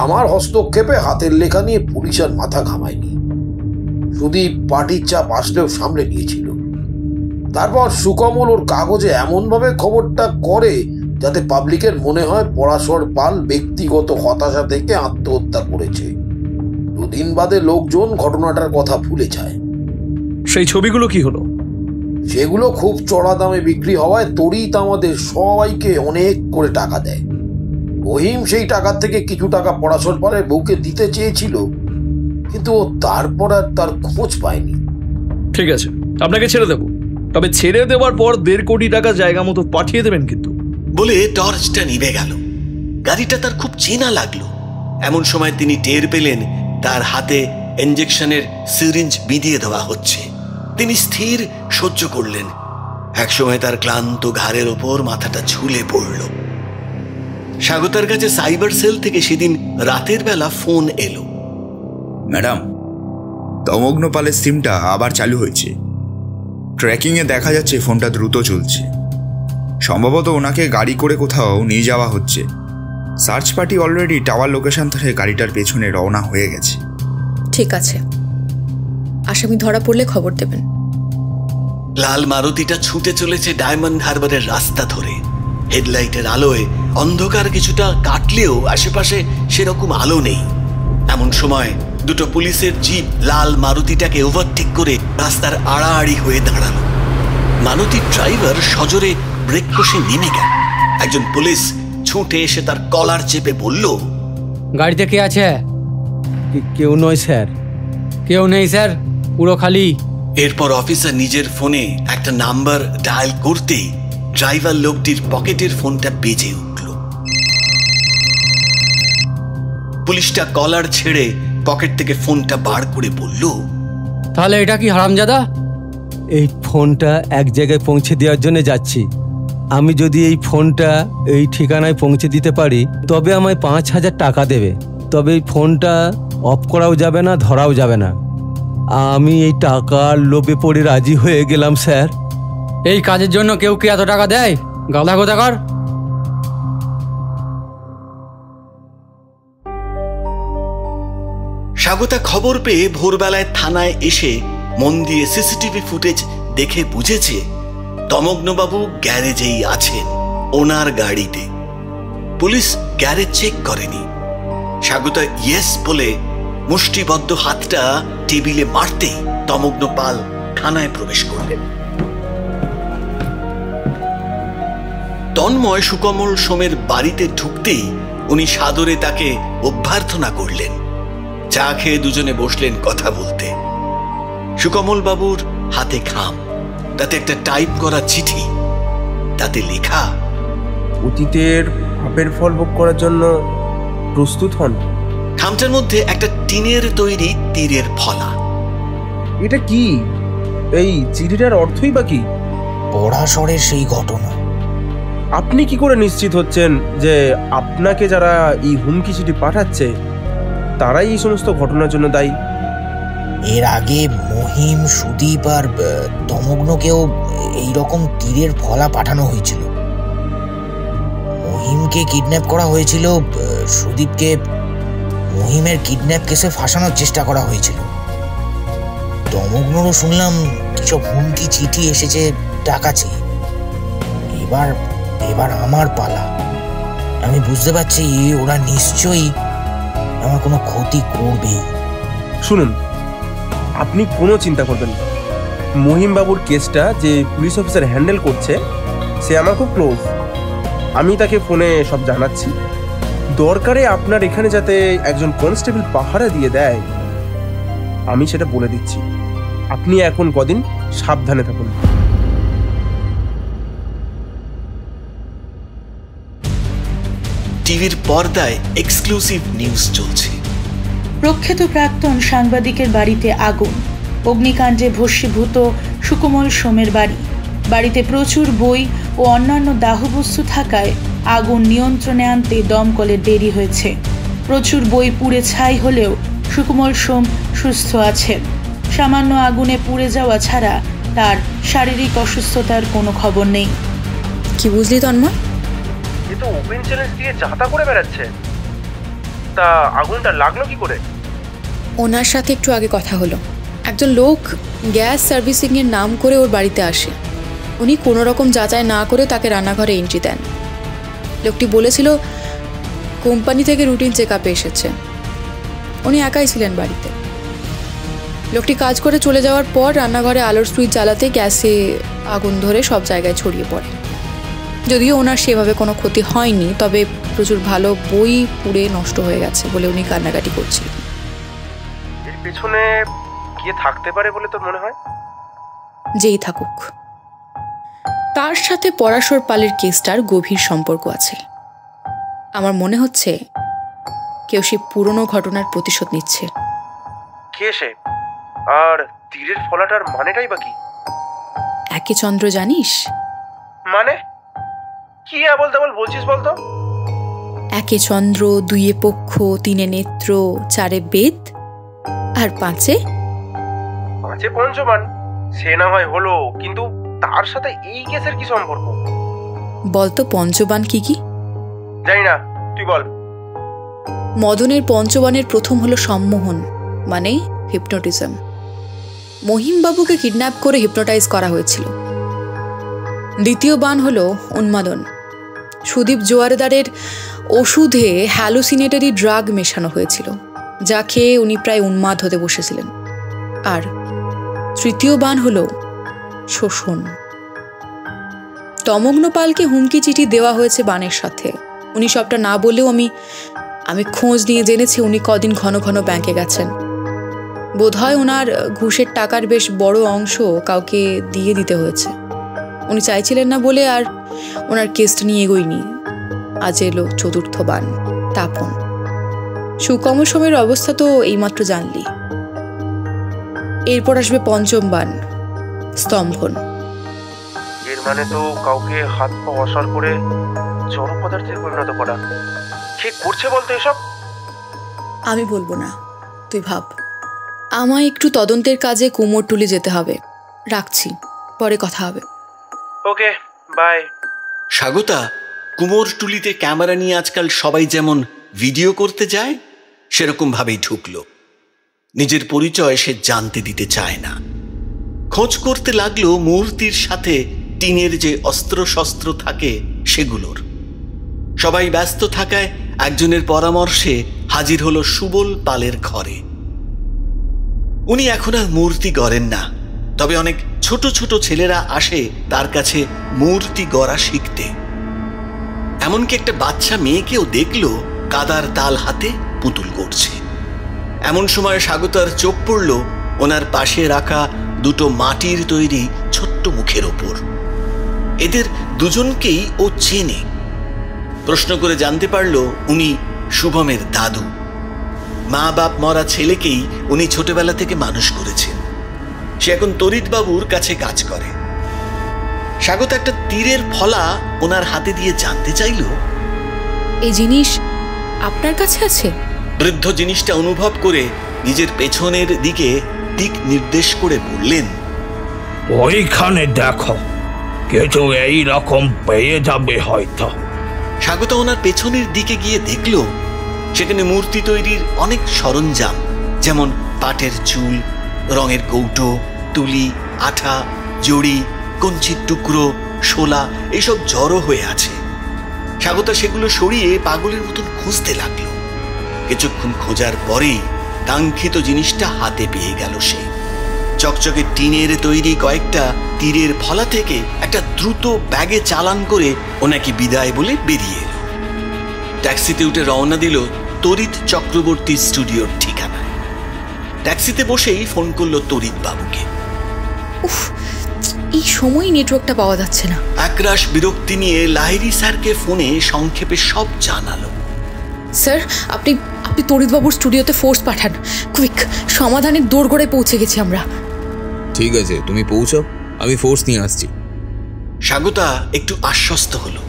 আমার হস্তক্ষেপে হাতের লেখা নিয়ে পুলিশ আর মাথা ঘামায়নি। সুদীপ পার্টির চাপ আসলেও সামলে নিয়েছিল। তারপর সুকমল ওর কাগজে এমনভাবে খবরটা করে যাতে পাবলিকের মনে হয় পরাশর পাল ব্যক্তিগত হতাশা থেকে আত্মহত্যা করেছে। 2 দিন বাদে লোকজন ঘটনাটার কথা ভুলে যায়। সেই ছবিগুলো কি হলো? সেগুলো খুব চড়া দামে বিক্রি হওয়ায় তড়িৎ আমাদের সবাইকে অনেক করে টাকা দেয়। মহিম সেই টাকার থেকে কিছু টাকা পরাশর পালের বউকে দিতে চেয়েছিল, কিন্তু তারপর আর তার খোঁজ পায়নি। ঠিক আছে, আপনাকে ছেড়ে দেব, তবে ছেড়ে দেওয়ার পর 1.5 কোটি টাকা জায়গা মতো পাঠিয়ে দেবেন কিন্তু। বলে টর্চটা নিভে গেল। গাড়িটা তার খুব চেনা লাগলো। এমন সময় তিনি টের পেলেন তার হাতে ইনজেকশনের সিরিঞ্জ বিধিয়ে দেওয়া হচ্ছে। তিনি স্থির সহ্য করলেন। একসময় তার ক্লান্ত ঘাড়ের ওপর মাথাটা ঝুলে পড়ল। স্বাগতার কাছে সাইবার সেল থেকে সেদিন রাতের বেলা ফোন এলো। ম্যাডাম, তমগ্ন পালের সিমটা আবার চালু হয়েছে। ট্র্যাকিংয়ে দেখা যাচ্ছে ফোনটা দ্রুত চলছে। সম্ভবত ওনাকে গাড়ি করে কোথাও নিয়ে যাওয়া হচ্ছে। Search party already tower location ধরে গাড়িটার পেছনে রওনা হয়ে গেছে। ঠিক আছে, আসামি ধরা পড়লে খবর দেবেন। লাল মারুতিটা ছুটে চলেছে ডায়মন্ড হারবারের রাস্তা ধরে। হেডলাইটের আলোয় অন্ধকার কিছুটা কাটলেও আশেপাশে সেরকম আলো নেই। এমন সময় 2টো পুলিশের জিপ লাল মারুতিটাকে ওভারটেক করে রাস্তার আড়াআড়ি হয়ে দাঁড়ালো। মারুতির ড্রাইভার সজোরে ব্রেক কষে নেমে গেল। একজন পুলিশ ছুটে এসে তার কলার চেপে বলল, গাড়িতে কে আছে? কেউ নয় স্যার। কেউ নেই স্যার, পুরো খালি। এরপর অফিসার নিজের ফোনে একটা নাম্বার ডায়াল করতেই ড্রাইভার লোকটির পকেটের ফোনটা বেজে উঠল। পুলিশটা কলার ছেড়ে পকেট থেকে ফোনটা বার করে বলল, তাহলে এটা কি হারামজাদা? এই ফোনটা এক জায়গায় পৌঁছে দেওয়ার জন্য যাচ্ছি। আমি যদি এই ফোনটা এই ঠিকানায় পৌঁছে দিতে পারি তবে আমায় 5,000 টাকা দেবে। তবে এই ফোনটা অফ করাও যাবে না, ধরাও যাবে না। আমি এই টাকার লোভে পড়ে রাজি হয়ে গেলাম স্যার। এই কাজের জন্য কেউ কি এত টাকা দেয়? গাধা কোথাকার। স্বাগতা খবর পেয়ে ভোরবেলায় থানায় এসে মন দিয়ে সিসিটিভি ফুটেজ দেখে বুঝেছে তমগ্নবাবু গ্যারেজেই আছেন, ওনার গাড়িতে। পুলিশ গ্যারেজ চেক করেনি। স্বাগতা ইয়েস বলে মুষ্টিবদ্ধ হাতটা টেবিলে মারতেই তমগ্ন পাল থানায় প্রবেশ করলেন। তন্ময় সুকমল সোমের বাড়িতে ঢুকতেই উনি সাদরে তাকে অভ্যর্থনা করলেন। চা খেয়ে দুজনে বসলেন কথা বলতে। সুকমল বাবুর হাতে খাম, তাতে একটা টাইপ করা চিঠি। তাতে লেখা, অতীতের পাপের ফল ভোগ করার জন্য প্রস্তুত হন। খামটার মধ্যে একটা টিনের তৈরি তীরের ফলা। এটা কি? এই চিঠিটার অর্থই বা কি? পরাশরের সেই ঘটনা। আপনি কি করে নিশ্চিত হচ্ছেন যে আপনাকে যারা এই হুমকি চিঠি পাঠাচ্ছে তারাই এই সমস্ত ঘটনার জন্য দায়ী? এর আগে মহিম, সুদীপ আর তমগ্নকেও এইরকম তীরের ফলা পাঠানো হয়েছিল। মহিমকে কিডন্যাপ করা হয়েছিল, সুদীপকে মহিমের কিডন্যাপ কেসে ফাঁসানোর চেষ্টা করা হয়েছিল। তমগ্নরও শুনলাম কিছু হুমকি চিঠি এসেছে টাকা চেয়ে। এবার আমার পালা। আমি বুঝতে পারছি ওরা নিশ্চয়ই আমার কোনো ক্ষতি করবে। শুনুন, আপনি কোনো চিন্তা করবেন না। মহিমবাবুর কেসটা যে পুলিশ অফিসার হ্যান্ডেল করছে সে আমার খুব ক্লোজ। আমি তাকে ফোনে সব জানাচ্ছি। দরকারে আপনার এখানে যাতে একজন কনস্টেবল পাহারা দিয়ে দেয় আমি সেটা বলে দিচ্ছি। আপনি এখন কদিন সাবধানে থাকুন। টিভির পর্দায় এক্সক্লুসিভ নিউজ চলছে। প্রখ্যাত প্রাক্তন সাংবাদিকের বাড়িতে আগুন। অগ্নিকাণ্ডে ভস্মীভূত সুকমল সোমের বাড়ি। বাড়িতে প্রচুর বই ও অন্যান্য দাহবস্তু থাকায় আগুন নিয়ন্ত্রণে আনতে দমকলের দেরি হয়েছে। প্রচুর বই পুড়ে ছাই হলেও সুকমল সোম সুস্থ আছেন। সামান্য আগুনে পুড়ে যাওয়া ছাড়া তার শারীরিক অসুস্থতার কোনো খবর নেই। কি বুঝলি তন্ময়? এ তো ওপেন চ্যালেঞ্জ দিয়ে যাতা করে বেড়াচ্ছে। তা আগুনটা লাগলো কি করে? ওনার সাথে একটু আগে কথা হলো। একজন লোক গ্যাস সার্ভিসিংয়ের নাম করে ওর বাড়িতে আসে। উনি কোনো রকম যাচাই না করে তাকে রান্নাঘরে এন্ট্রি দেন। লোকটি বলেছিল কোম্পানি থেকে রুটিন চেক আপে এসেছে। উনি একাই ছিলেন বাড়িতে। লোকটি কাজ করে চলে যাওয়ার পর রান্নাঘরে আলোর সুইচ জ্বালাতে গ্যাসে আগুন ধরে সব জায়গায় ছড়িয়ে পড়ে। যদিও ওনার সেভাবে কোনো ক্ষতি হয়নি, তবে প্রচুর ভালো বই পুড়ে নষ্ট হয়ে গেছে বলে উনি কান্নাকাটি করছিলেন। এর পেছনে কে থাকতে পারে বলে তোর মনে হয়? যেই থাকুক, তার সাথে পরাশর পালের কেসটার গভীর সম্পর্ক আছে। আমার মনে হচ্ছে কেউ সেই পুরনো ঘটনার প্রতিশোধ নিচ্ছে। কে সে? আর তীরের ফলাটার মানেটাই বা কি? একে চন্দ্র জানিস? মানে কি আবল তাবল বলছিস বলতো? একে চন্দ্র, দুইয়ে পক্ষ, তিনে নেত্র, চারে বেদ আর পাঁচে পঞ্চবান। সে না হয় হলো, কিন্তু তার সাথে এই কেসের কি সম্পর্ক? বলতো পঞ্চবান কি কি? জানি না, তুই বল। মদনের পঞ্চবানের প্রথম হলো সম্মোহন, মানে হিপনোটিজম। মহিমবাবুকে কিডন্যাপ করে হিপনোটাইজ করা হয়েছিল। দ্বিতীয় বান হলো উন্মাদন। সুদীপ জোয়ারদারের ওষুধে হ্যালুসিনেটরি ড্রাগ মেশানো হয়েছিল, যা খেয়ে উনি প্রায় উন্মাদ হতে বসেছিলেন। আর তৃতীয় বান হলো শোষণ। তমগ্ন পালকে হুমকি চিঠি দেওয়া হয়েছে বানের সাথে। উনি সবটা না বললেও আমি খোঁজ নিয়ে জেনেছি উনি কদিন ঘন ঘন ব্যাংকে গেছেন। বোধহয় ওনার ঘুষের টাকার বেশ বড় অংশ কাউকে দিয়ে দিতে হয়েছে। উনি চাইছিলেন না বলে আর ওনার কেসটা নিয়ে এগোয়নি। আজ এলো চতুর্থ বান, তাপন। সুকমল সোমের অবস্থা তো এইমাত্র জানলি। এরপর আসবে পঞ্চম বান, স্তম্ভন। এর মানে তো কাউকে হাত পা অসাড় করে জড় পদার্থে পরিণত করা। কে করছে বলতো এসব? আমি বলবো না, তুই ভাব। আমায় একটু তদন্তের কাজে কুমোরটুলি যেতে হবে। রাখছি, পরে কথা হবে। ওকে, বাই। স্বাগতা কুমোরটুলিতে ক্যামেরা নিয়ে আজকাল সবাই যেমন ভিডিও করতে যায় সেরকম ভাবেই ঢুকলো। নিজের পরিচয় সে জানতে দিতে চায় না। খোঁজ করতে লাগলো মূর্তির সাথে টিনের যে অস্ত্রশস্ত্র থাকে সেগুলোর। সবাই ব্যস্ত থাকায় একজনের পরামর্শে হাজির হলো সুবল পালের ঘরে। উনি এখন আর মূর্তি গড়েন না, তবে অনেক ছোট ছোট ছেলেরা আসে তার কাছে মূর্তি গড়া শিখতে। এমনকি একটা বাচ্চা মেয়েকেও দেখলো কাদার তাল হাতে পুতুল গড়ছে। এমন সময় স্বাগতার চোখ পড়ল ওনার পাশে রাখা দুটো মাটির তৈরি ছোট্ট মুখের ওপর। এদের দুজনকেই ও চেনে। প্রশ্ন করে জানতে পারল উনি শুভমের দাদু। মা বাপ মরা ছেলেকেই উনি ছোটবেলা থেকে মানুষ করেছেন। সে এখন তরিতবাবুর কাছে কাজ করে। স্বাগত একটা তীরের ফলা ওনার হাতে দিয়ে জানতে চাইল, এই জিনিস আপনার কাছে আছে? বৃদ্ধ জিনিসটা অনুভব করে নিজের পেছনের দিকে দিক নির্দেশ করে বললেন, ওইখানে দেখো, কিছু এই রকম পেয়ে যাবে হয়তো। স্বাগত ওনার পেছনের দিকে গিয়ে দেখল সেখানে মূর্তি তৈরির অনেক সরঞ্জাম, যেমন পাটের চুল, রঙের কৌটো, তুলি, আঠা, জড়ি, কঞ্চির টুকরো, শোলা এসব জড়ো হয়ে আছে। স্বাগতা সেগুলো সরিয়ে পাগলের মতন খুঁজতে লাগলো। কিছুক্ষণ খোঁজার পরেই কাঙ্ক্ষিত জিনিসটা হাতে পেয়ে গেল সে। চকচকে টিনের তৈরি কয়েকটা তীরের ফলা থেকে একটা দ্রুত ব্যাগে চালান করে ওনাকে বিদায় বলে বেরিয়ে এলো। ট্যাক্সিতে উঠে রওনা দিল তরিত চক্রবর্তী স্টুডিওর ঠিকানায়। ট্যাক্সিতে বসেই ফোন করলো তরিত বাবুকে। উফ, এই সময় নেটওয়ার্কটা পাওয়া যাচ্ছে না। একরাশ বিরক্তি নিয়ে লাহিড়ী স্যারকে ফোনে সংক্ষেপে সব জানালো। স্যার, আপনি তরিতবাবুর স্টুডিওতে ফোর্স পাঠান, কুইক। সমাধানের দোরগোড়ায় পৌঁছে গেছি আমরা। ঠিক আছে, তুমি পৌঁছাও, আমি ফোর্স নিয়ে আসছি। স্বাগতা একটু আশ্বস্ত হলো।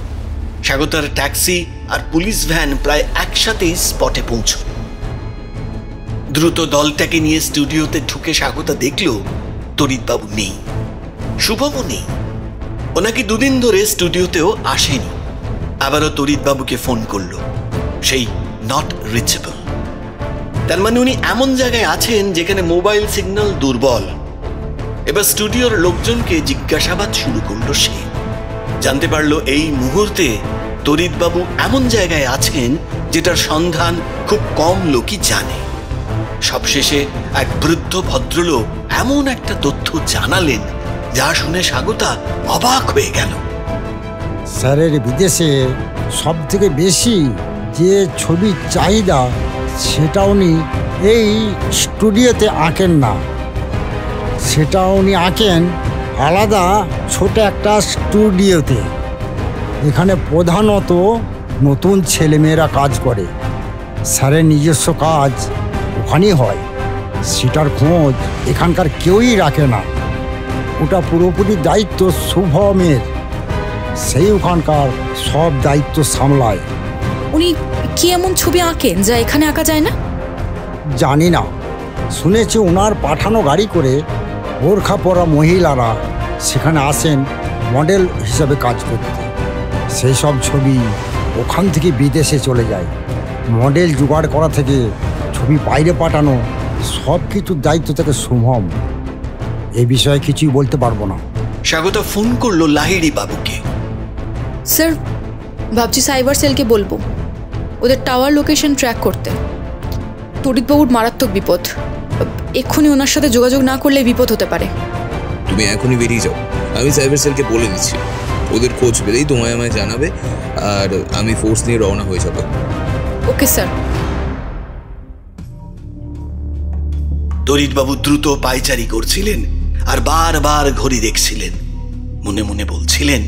স্বাগতার ট্যাক্সি আর পুলিশ ভ্যান প্রায় একসাথেই স্পটে পৌঁছল। দ্রুত দলটাকে নিয়ে স্টুডিওতে ঢুকে স্বাগতা দেখল তরিতবাবু নেই, শুভমও নেই। ওনাকে দুদিন ধরে স্টুডিওতেও আসেনি। আবারও তরিতবাবুকে ফোন করলো, সেই নট রিচেবল। তার মানে উনি এমন জায়গায় আছেন যেখানে মোবাইল সিগন্যাল দুর্বল। এবার স্টুডিওর লোকজনকে জিজ্ঞাসাবাদ শুরু করলো সে। জানতে পারলো এই মুহূর্তে তরিতবাবু এমন জায়গায় আছেন যেটার সন্ধান খুব কম লোকই জানে। সবশেষে এক বৃদ্ধ ভদ্রলোক এমন একটা তথ্য জানালেন যা শুনে স্বাগতা অবাক হয়ে গেল। স্যারের বিদেশে সব থেকে বেশি যে ছবির চাহিদা সেটা উনি এই স্টুডিওতে আঁকেন না, সেটা উনি আঁকেন আলাদা ছোট একটা স্টুডিওতে। এখানে প্রধানত নতুন ছেলেমেয়েরা কাজ করে। স্যারের নিজস্ব কাজ ওখানেই হয়, সেটার খোঁজ এখানকার কেউই রাখে না। ওটা পুরোপুরি দায়িত্ব শুভমের, সেই ওখানকার সব দায়িত্ব সামলায়। উনি কি এমন ছবি আঁকেন যা এখানে আঁকা যায় না? জানি না, শুনেছি ওনার পাঠানো গাড়ি করে বোরখা পরা মহিলারা সেখানে আসেন মডেল হিসাবে কাজ করতে। সেই সব ছবি ওখান থেকে বিদেশে চলে যায়। মডেল জোগাড় করা থেকে ছবি বাইরে পাঠানো সব কিছুর দায়িত্ব থেকে শুভম। এই বিষয়ে কিছুই বলতে পারবো না। স্বাগতা ফোন করলো লাহিড়ী বাবুকে। স্যার, ভাবছি সাইবার সেলকে বলবো ওদের টাওয়ার লোকেশন ট্র্যাক করতে। তরিতবাবুর মারাত্মক বিপদ, এক্ষুনি ওনার সাথে যোগাযোগ না করলে বিপদ হতে পারে। তুমি এখনই বেরিয়ে যাও, আমি সাইবার সেলকে বলে দিচ্ছি। ওদের খোঁজ পেলেই তোমায় আমায় জানাবে, আর আমি ফোর্স নিয়ে রওনা হয়ে যাবো। Okay sir. তড়িৎবাবু দ্রুত পায়চারি করছিলেন আর বারবার ঘড়ি দেখছিলেন। মনে মনে বলছিলেন,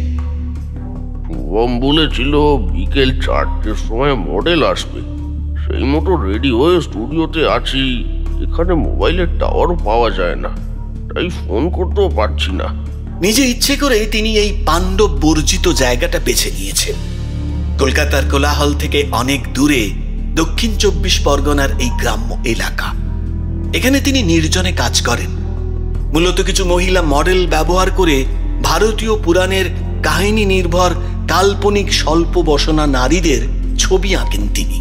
শুভম বলেছিল বিকেল 4টের সময় মডেল আসবে, সেই মতো রেডি হয়ে স্টুডিওতে আছি। এখানে মোবাইলের টাওয়ারও পাওয়া যায় না, তাই ফোন করতেও পারছি না। নিজে ইচ্ছে করে তিনি এই পাণ্ডব বর্জিত জায়গাটা বেছে নিয়েছেন। কলকাতার কোলাহল থেকে অনেক দূরে দক্ষিণ 24 পরগনার এই গ্রাম্য এলাকা। এখানে তিনি নির্জনে কাজ করেন। মূলত কিছু মহিলা মডেল ব্যবহার করে ভারতীয় পুরাণের কাহিনী নির্ভর কাল্পনিক স্বল্প বসনা নারীদের ছবি আঁকেন তিনি।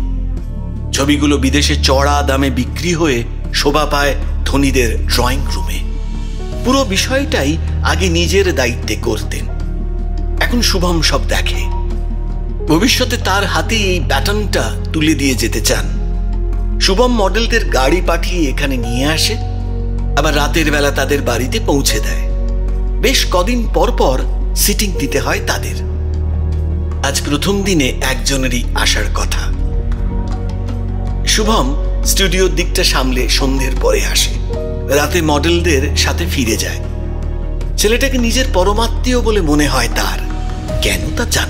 ছবিগুলো বিদেশে চড়া দামে বিক্রি হয়ে শোভা পায় ধনীদের ড্রয়িং রুমে। পুরো বিষয়টাই আগে নিজের দায়িত্বে করতেন, এখন শুভম সব দেখে। ভবিষ্যতে তার হাতে এই ব্যাটনটা তুলে দিয়ে যেতে চান। শুভম মডেলদের গাড়ি পাঠিয়ে এখানে নিয়ে আসে, আবার রাতের বেলা তাদের বাড়িতে পৌঁছে দেয়। বেশ কদিন পর পর সিটিং দিতে হয় তাদের। আজ প্রথম দিনে একজনেরই আসার কথা। শুভম স্টুডিওর দিকটা সামলে সন্ধ্যের পরে আসে, রাতে মডেলদের সাথে ফিরে যায়। ছেলেটাকে নিজের পরমাত্মীয় বলে মনে হয় তার, কেন তা জান।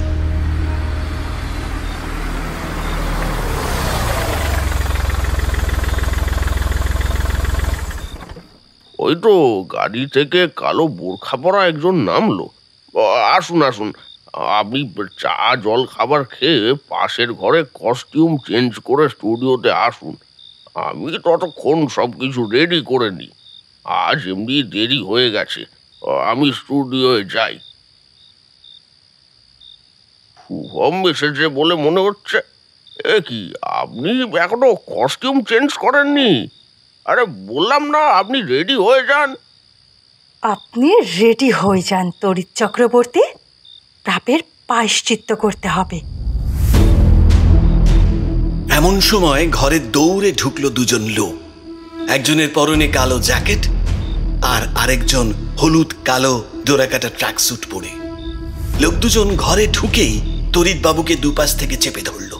ওই তো গাড়ি থেকে কালো বোরখা পরা একজন নামলো। আসুন আসুন, আপনি চা জল খাবার খেয়ে পাশের ঘরে কস্টিউম চেঞ্জ করে স্টুডিওতে আসুন। আমি ততক্ষণ সব কিছু রেডি করে নিই। আজ এমনি দেরি হয়ে গেছে, আমি স্টুডিওয়ে যাই। শুভম এসেছে বলে মনে হচ্ছে। এ কি, আপনি এখনো কস্টিউম চেঞ্জ করেননি? আরে বললাম না আপনি রেডি হয়ে যান। আপনি রেডি হয়ে যান তড়িৎ চক্রবর্তী, পাপের প্রায়শ্চিত্ত করতে হবে। এমন সময় ঘরে দৌড়ে ঢুকলো দুজন লোক। একজনের পরনে কালো জ্যাকেট আর আরেকজন হলুদ কালো ডোরাকাটা ট্র্যাকস্যুট পরে। লোক দুজন ঘরে ঢুকেই তড়িৎবাবুকে দুপাশ থেকে চেপে ধরল।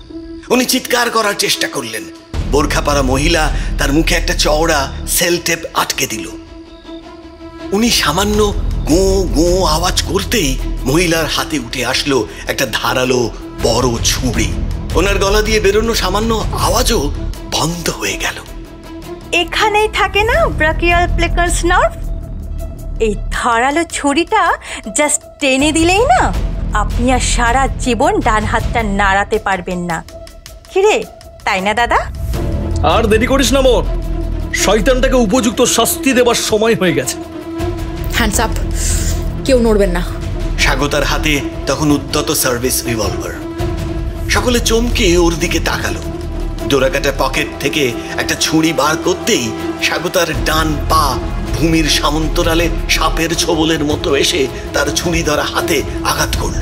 উনি চিৎকার করার চেষ্টা করলেন। বোরখা পরা মহিলা তার মুখে একটা চওড়া সেল টেপ আটকে দিল। উনি সামান্য গো গো আওয়াজ করতেই মহিলার হাতে উঠে আসলো একটা ধারালো বড় ছুরি। ওনার গলা দিয়ে বেরোনো সামান্য আওয়াজও বন্ধ হয়ে গেল। এখানেই থাকে না ব্রাকিয়াল প্লেকার্স নার্ভ। এই ধারালো ছুরিটা জাস্ট টেনে দিলেই না আপনি আর সারা জীবন ডান হাতটা নাড়াতে পারবেন না। কিরে, তাই না দাদা? আর দেরি করিস না মন, শয়তানটাকে উপযুক্ত শাস্তি দেবার সময় হয়ে গেছে। হ্যান্ডস আপ, কেউ নড়বেন না। স্বাগতার হাতে তখন উদ্যত সার্ভিস রিভলভার। সকলে চমকে ওর দিকে তাকালো। ডোরাকাটা পকেট থেকে একটা ছুরি বার করতেই স্বাগতার ডান পা ভূমির সামন্তরালে সাপের ছোবলের মতো এসে তার ছুরি ধরা হাতে আঘাত করল।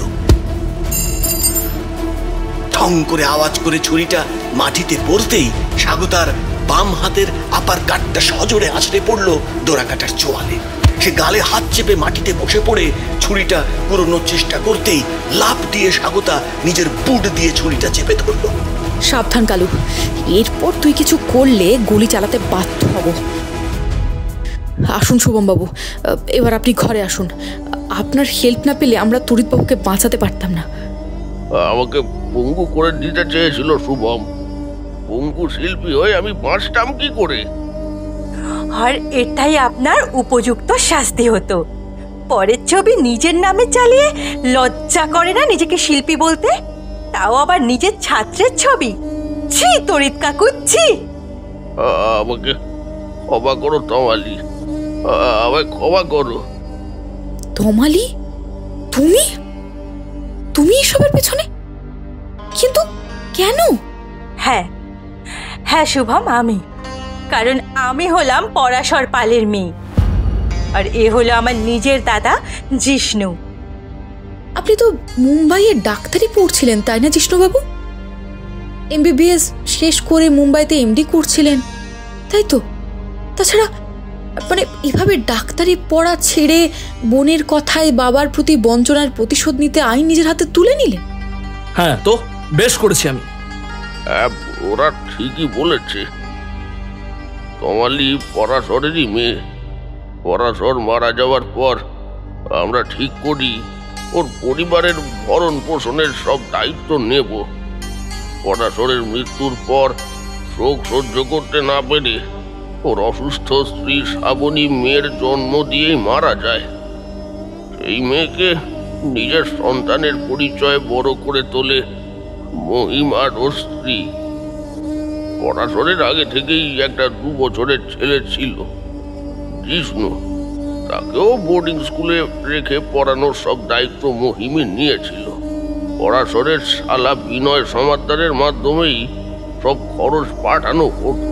ঠং করে আওয়াজ করে ছুরিটা মাটিতে পড়তেই স্বাগতার বাম হাতের আপার কাটটা সজোরে আছড়ে পড়ল ডোরাকাটার চোয়ালে। সে গালে হাত চেপে মাটিতে বসে পড়ে ছুরিটা কুড়োনোর চেষ্টা করতেই লাফ দিয়ে স্বাগতা নিজের বুট দিয়ে ছুরিটা চেপে ধরল। সাবধান কালু, এরপর তুই কিছু করলে গুলি চালাতে বাধ্য হব। আসুন শুভমবাবু, এবার আপনি ঘরে আসুন। আপনার হেল্প না পেলে আমরা তড়িৎবাবুকে বাঁচাতে পারতাম না। আমাকে পঙ্গু করে দিতে চেয়েছিল শুভম। পঙ্গু শিল্পী হয়ে আমি বাঁচতাম কি করে? আর এটাই আপনার উপযুক্ত শাস্তি হতো। পরের ছবি নিজের নামে চালিয়ে লজ্জা করে না নিজেকে শিল্পী বলতে? তাও আবার নিজের ছাত্রের ছবি। ছি তড়িৎ কাকু, ছি। আমাকে ক্ষমা করো তমালি, আমায় ক্ষমা করো। তমালি, তুমি তুমি এসবের পেছনে? কিন্তু কেন? হ্যাঁ হ্যাঁ শুভম, আমি। কারণ আমি হলাম পরাশর পালের মেয়ে, আর এ হলো আমার নিজের দাদা জিষ্ণু। আপনি তো মুম্বাইয়ে ডাক্তারি পড়ছিলেন তাই না জিষ্ণুবাবু? এমবিবিএস শেষ করে মুম্বাইতে এমডি করছিলেন তাই তো? তাছাড়া মানে এভাবে ডাক্তারি পড়া ছেড়ে বোনের কথায় বাবার প্রতি বঞ্চনার প্রতিশোধ নিতে আইন নিজের হাতে তুলে নিলেন? হ্যাঁ তো বেশ করেছি আমি। ওরা ঠিকই বলেছে। তমালি পরাশরেরই মেয়ে। পরাশর মারা যাওয়ার পর আমরা ঠিক করি ওর পরিবারের ভরণ পোষণের সব দায়িত্ব নেব। পরাশরের মৃত্যুর পর শোক সহ্য করতে না পেরে ওর অসুস্থ স্ত্রী শ্রাবণী মেয়ের জন্ম দিয়েই মারা যায়। সেই মেয়েকে নিজের সন্তানের পরিচয় বড় করে তোলে মহিম আর ওর স্ত্রী। পরাশরের আগে থেকেই একটা 2 বছরের ছেলে ছিল, জিষ্ণু। তাকেও বোর্ডিং স্কুলে রেখে পড়ানোর সব দায়িত্ব মহিমই নিয়েছিল। পরাশরের শালা বিনয় সমাদ্দারের মাধ্যমেই সব খরচ পাঠানো হতো।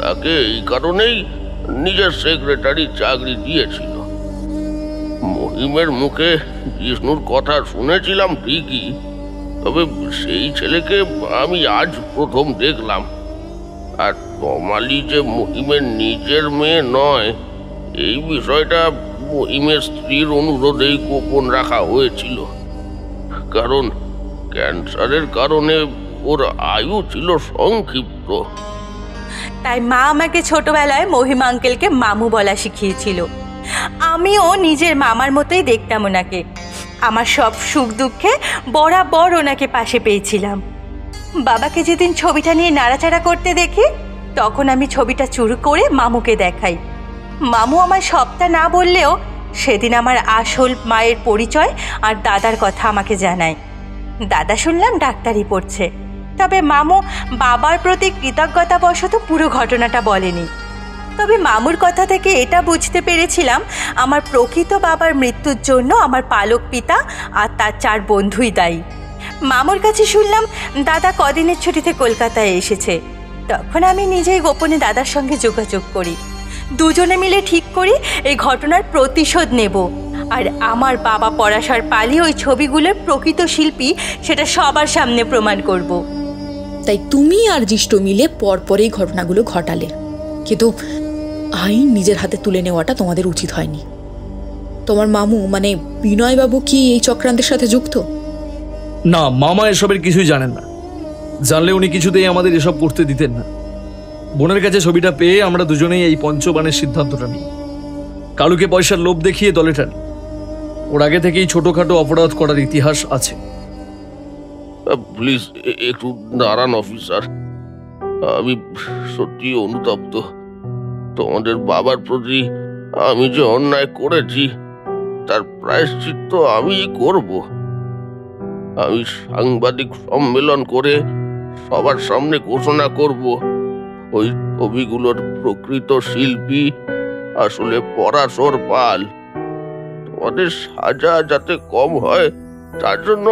তাকে এই কারণেই নিজের সেক্রেটারি চাকরি দিয়েছিল। মহিমের মুখে জিষ্ণুর কথা শুনেছিলাম ঠিকই, তবে সেই ছেলেকে আমি আজ প্রথম দেখলাম। আর তমালি যে মহিমের নিজের মেয়ে নয়, এই বিষয়টা মহিমের স্ত্রীর অনুরোধেই গোপন রাখা হয়েছিল। কারণ ক্যান্সারের কারণে ওর আয়ু ছিল সংক্ষিপ্ত। তাই মা আমাকে ছোটবেলায় মহিম আঙ্কেলকে মামু বলা শিখিয়েছিল। আমিও নিজের মামার মতোই দেখতাম ওনাকে। আমার সব সুখ দুঃখে বরাবর ওনাকে পাশে পেয়েছিলাম। বাবাকে যেদিন ছবিটা নিয়ে নাড়াচাড়া করতে দেখি, তখন আমি ছবিটা চুরি করে মামুকে দেখাই। মামু আমার সবটা না বললেও সেদিন আমার আসল মায়ের পরিচয় আর দাদার কথা আমাকে জানায়। দাদা শুনলাম ডাক্তারি পড়ছে, তবে মামু বাবার প্রতি কৃতজ্ঞতাবশত পুরো ঘটনাটা বলেনি। তবে মামুর কথা থেকে এটা বুঝতে পেরেছিলাম আমার প্রকৃত বাবার মৃত্যুর জন্য আমার পালক পিতা আর তার 4 বন্ধুই দায়ী। মামুর কাছে শুনলাম দাদা কদিনের ছুটিতে কলকাতায় এসেছে। তখন আমি নিজেই গোপনে দাদার সঙ্গে যোগাযোগ করি। দুজনে মিলে ঠিক করি এই ঘটনার প্রতিশোধ নেব, আর আমার বাবা পরাশর পালি ওই ছবিগুলোর প্রকৃত শিল্পী সেটা সবার সামনে প্রমাণ করব। তাই তুমি আর জিষ্ট মিলে পরপরই ঘটনাগুলো ঘটালে, কিন্তু আইন নিজের হাতে তুলে নেওয়াটা তোমাদের উচিত হয়নি। তোমার মামু মানে বিনয়বাবু কি এই চক্রান্তের সাথে যুক্ত? না, মামা এসবের কিছুই জানেন না। জানলে উনি কিছুতেই আমাদের এসব করতে দিতেন না। বোনের কাছে ছবিটা পেয়ে আমরা দুজনেই এই পঞ্চবানের সিদ্ধান্তটা নিই। কালুকে পয়সার লোভ দেখিয়ে দলে টানি। ওর আগে থেকেই ছোটখাটো অপরাধ করার ইতিহাস আছে। প্লিজ একটু দাঁড়ান অফিসার, আমি সত্যি অনুতপ্ত। তোমাদের বাবার প্রতি আমি যে অন্যায় করেছি তার প্রায়শ্চিত্ত আমিই করব। আমি সাংবাদিক সম্মেলন করে সবার সামনে ঘোষণা করব ওই ছবিগুলোর প্রকৃত শিল্পী আসলে পরাশর পাল। তোমাদের সাজা যাতে কম হয় তার জন্য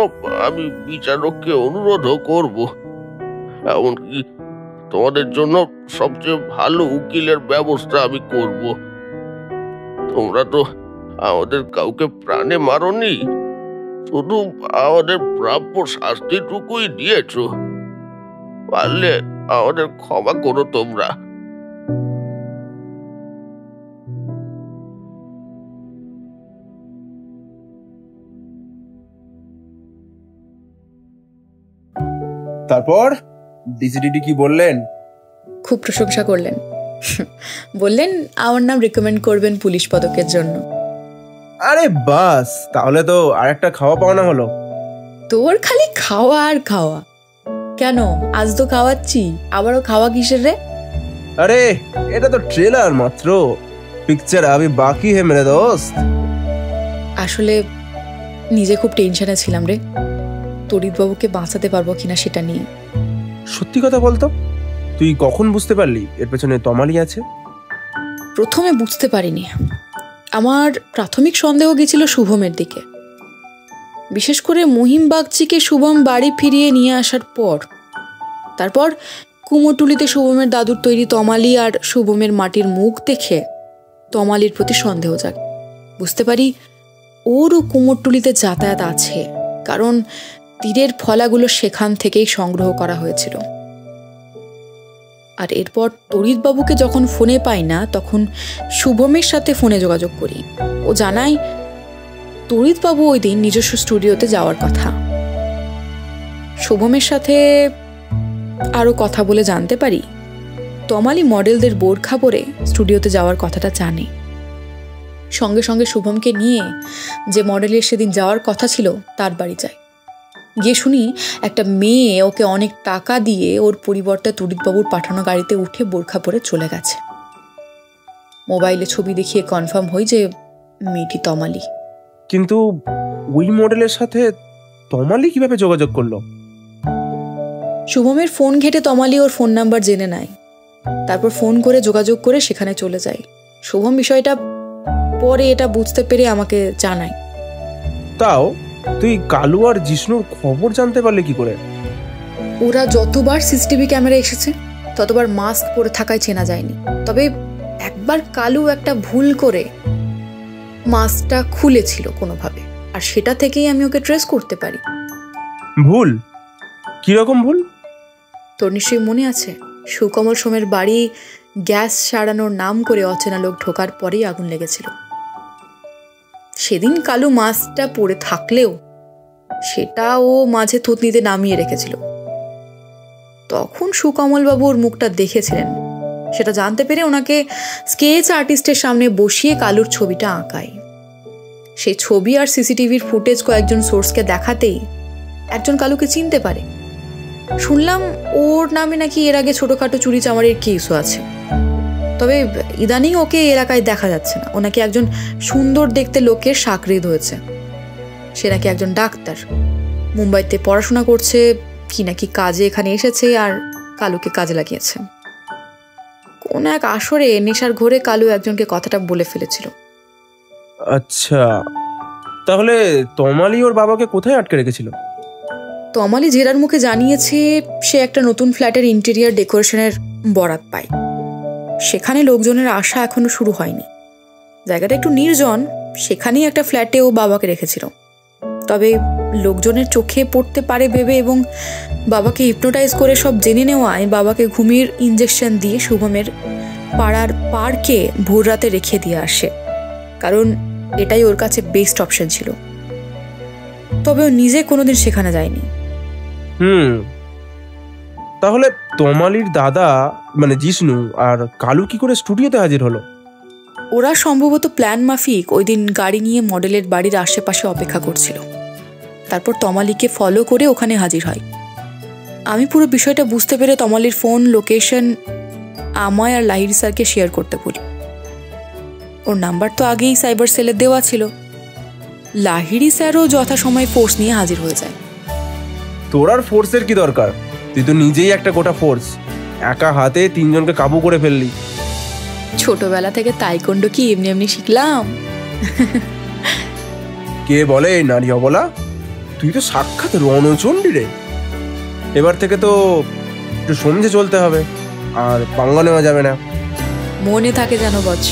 আমি বিচারককে অনুরোধও করব। এমনকি তোমাদের জন্য সবচেয়ে ভালো উকিলের ব্যবস্থা আমি করব। তোমরা তো আমাদের কাউকে প্রাণে মারোনি, শুধু আমাদের প্রাপ্য শাস্তিটুকুই দিয়েছ। পারলে আমাদের ক্ষমা করো তোমরা। তারপর ডিসিডিডি কি বললেন? খুব প্রশংসা করলেন। বললেন আমার নাম রিকমেন্ড করবেন পুলিশ পদকের জন্য। আরে বাস, তাহলে তো আরেকটা খাওয়া পাওনা হলো। তোর খালি খাওয়া আর খাওয়া। কেন, আজ তো খাওয়াচ্ছি, আবারও খাওয়া কিসের রে? আরে এটা তো ট্রেলার মাত্র, পিকচার আবি বাকি হে মেরে দোস্ত। আসলে নিজে খুব টেনশনে ছিলাম রে, তরিতবাবুকে বাঁচাতে পারবো কিনা সেটা নিয়ে। সত্যি কথা বলতো, তুই কখন বুঝতে পারলি এর পেছনে তমালি আছে? প্রথমে বুঝতে পারিনি। আমার প্রাথমিক সন্দেহ গেছিল শুভমের দিকে, বিশেষ করে মহিম বাগচিকে শুভম বাড়ি ফিরিয়ে নিয়ে আসার পর। তারপর কুমোরটুলিতে শুভমের দাদুর তৈরি তমালি আর শুভমের মাটির মুখ দেখে তমালির প্রতি সন্দেহ জাগে। বুঝতে পারি ওরও কুমোরটুলিতে যাতায়াত আছে, কারণ তীরের ফলাগুলো সেখান থেকেই সংগ্রহ করা হয়েছিল। আর এরপর তরিতবাবুকে যখন ফোনে পাই না, তখন শুভমের সাথে ফোনে যোগাযোগ করি। ও জানায় তরিতবাবু ওই দিন নিজস্ব স্টুডিওতে যাওয়ার কথা। শুভমের সাথে আরো কথা বলে জানতে পারি তমালি মডেলদের বোরখা পরে স্টুডিওতে যাওয়ার কথাটা জানে। সঙ্গে সঙ্গে শুভমকে নিয়ে যে মডেলের সেদিন যাওয়ার কথা ছিল তার বাড়ি যায়। গিয়ে শুনি একটা মেয়ে ওকে অনেক টাকা দিয়ে ওর পরিবর্তে তড়িৎবাবুর পাঠানো গাড়িতে উঠে বোরখা পরে চলে গেছে। মোবাইলে ছবি দেখিয়ে কনফার্ম হই যে মেয়েটি তমালি। কিন্তু ওই মডেলের সাথে তমালি কিভাবে যোগাযোগ করলো? শুভমের ফোন ঘেটে তমালি ওর ফোন নাম্বার জেনে নেয়, তারপর ফোন করে যোগাযোগ করে সেখানে চলে যায়। শুভম বিষয়টা পরে এটা বুঝতে পেরে আমাকে জানায়। তাও তুই কালু আর জিষ্ণুর খবর জানতে পারলে কি করে? ওরা যতবার সিসিটিভি ক্যামেরা এসেছে ততবার মাস্ক পরে থাকায় চেনা যায়নি, তবে একবার কালু একটা ভুল করে মাস্কটা খুলেছিল কোনোভাবে, আর সেটা থেকেই আমি ওকে ট্রেস করতে পারি। ভুল? কিরকম ভুল? তোর নিশ্চয়ই মনে আছে, সুকমল সোমের বাড়ি গ্যাস সারানোর নাম করে অচেনা লোক ঢোকার পরেই আগুন লেগেছিল। সেদিন কালু মাস্কটা পরে থাকলেও সেটা ও মাঝে থুতনিতে নামিয়ে রেখেছিল। তখন সুকমল বাবু ওর মুখটা দেখেছিলেন, সেটা জানতে পেরে ওনাকে স্কেচ আর্টিস্টের সামনে বসিয়ে কালুর ছবিটা আঁকায়। সেই ছবি আর সিসিটিভির ফুটেজ কয়েকজন সোর্সকে দেখাতেই একজন কালুকে চিনতে পারে। শুনলাম ওর নামে নাকি এর আগে ছোটখাটো চুরি চামারির কেসও আছে, তবে ইদানিং ওকে এলাকায় দেখা যাচ্ছে না। ও নাকি একজন সুন্দর দেখতে লোকের শাকরিদ হয়েছে। সে নাকি একজন ডাক্তার, মুম্বাইতে পড়াশোনা করছে কি নাকি কাজে এখানে এসেছে আর কালুকে কাজে লাগিয়েছে। কোন এক আসরে নেশার ঘোরে কালু একজনকে কথাটা বলে ফেলেছিল। আচ্ছা, তাহলে তমালি ওর বাবাকে কোথায় আটকে রেখেছিল? তমালি জেরার মুখে জানিয়েছে সে একটা নতুন ফ্ল্যাটের ইন্টেরিয়ার ডেকোরেশনের বরাত পায়। সেখানে লোকজনের আসা এখনো শুরু হয়নি। জায়গাটা একটু নির্জন, সেখানেই একটা ফ্ল্যাটে ও বাবাকে রেখেছিল। তবে লোকজনের চোখে পড়তে পারে ভেবে এবং বাবাকে হিপনোটাইজ করে সব জেনে নেওয়ায় বাবাকে ঘুমির ইঞ্জেকশন দিয়ে শুভমের পাড়ার পার্কে ভোর রাতে রেখে দিয়ে আসে, কারণ এটাই ওর কাছে বেস্ট অপশন ছিল। তবে ও নিজে কোনোদিন সেখানে যায়নি। তাহলে তমালির দাদা মানে জিষ্ণু আর কালু কি করে স্টুডিওতে হাজির হলো? ওরা সম্ভবত প্ল্যান মাফিক ওই দিন গাড়ি নিয়ে মডেলের বাড়ির আশেপাশে অপেক্ষা করছিল, তারপর তমালিকে ফলো করে ওখানে হাজির হয়। আমি পুরো বিষয়টা বুঝতে পেরে তমালির ফোন লোকেশন আমায় আর লাহিড়ী স্যারকে শেয়ার করতে বলি। ওর নাম্বার তো আগেই সাইবার সেলে দেওয়া ছিল। লাহিড়ী স্যারও যথাসময়ে ফোর্স নিয়ে হাজির হয়ে যায়। তোর আর ফোর্সের কি দরকার? তুই তো নিজেই একটা গোটা ফোর্স, একা হাতে 3 জনকে কাবু করে ফেললি। ছোটবেলা থেকে তাইকোন্ডো কি এমনি এমনি শিখলাম? কে বলে নারী অবলা? তুই তো সাক্ষাৎ রণচণ্ডী রে। এবার থেকে তো একটু সমঝে চলতে হবে, আর পাঙ্গা নেওয়া যাবে না। মনে থাকে জানো বৎস।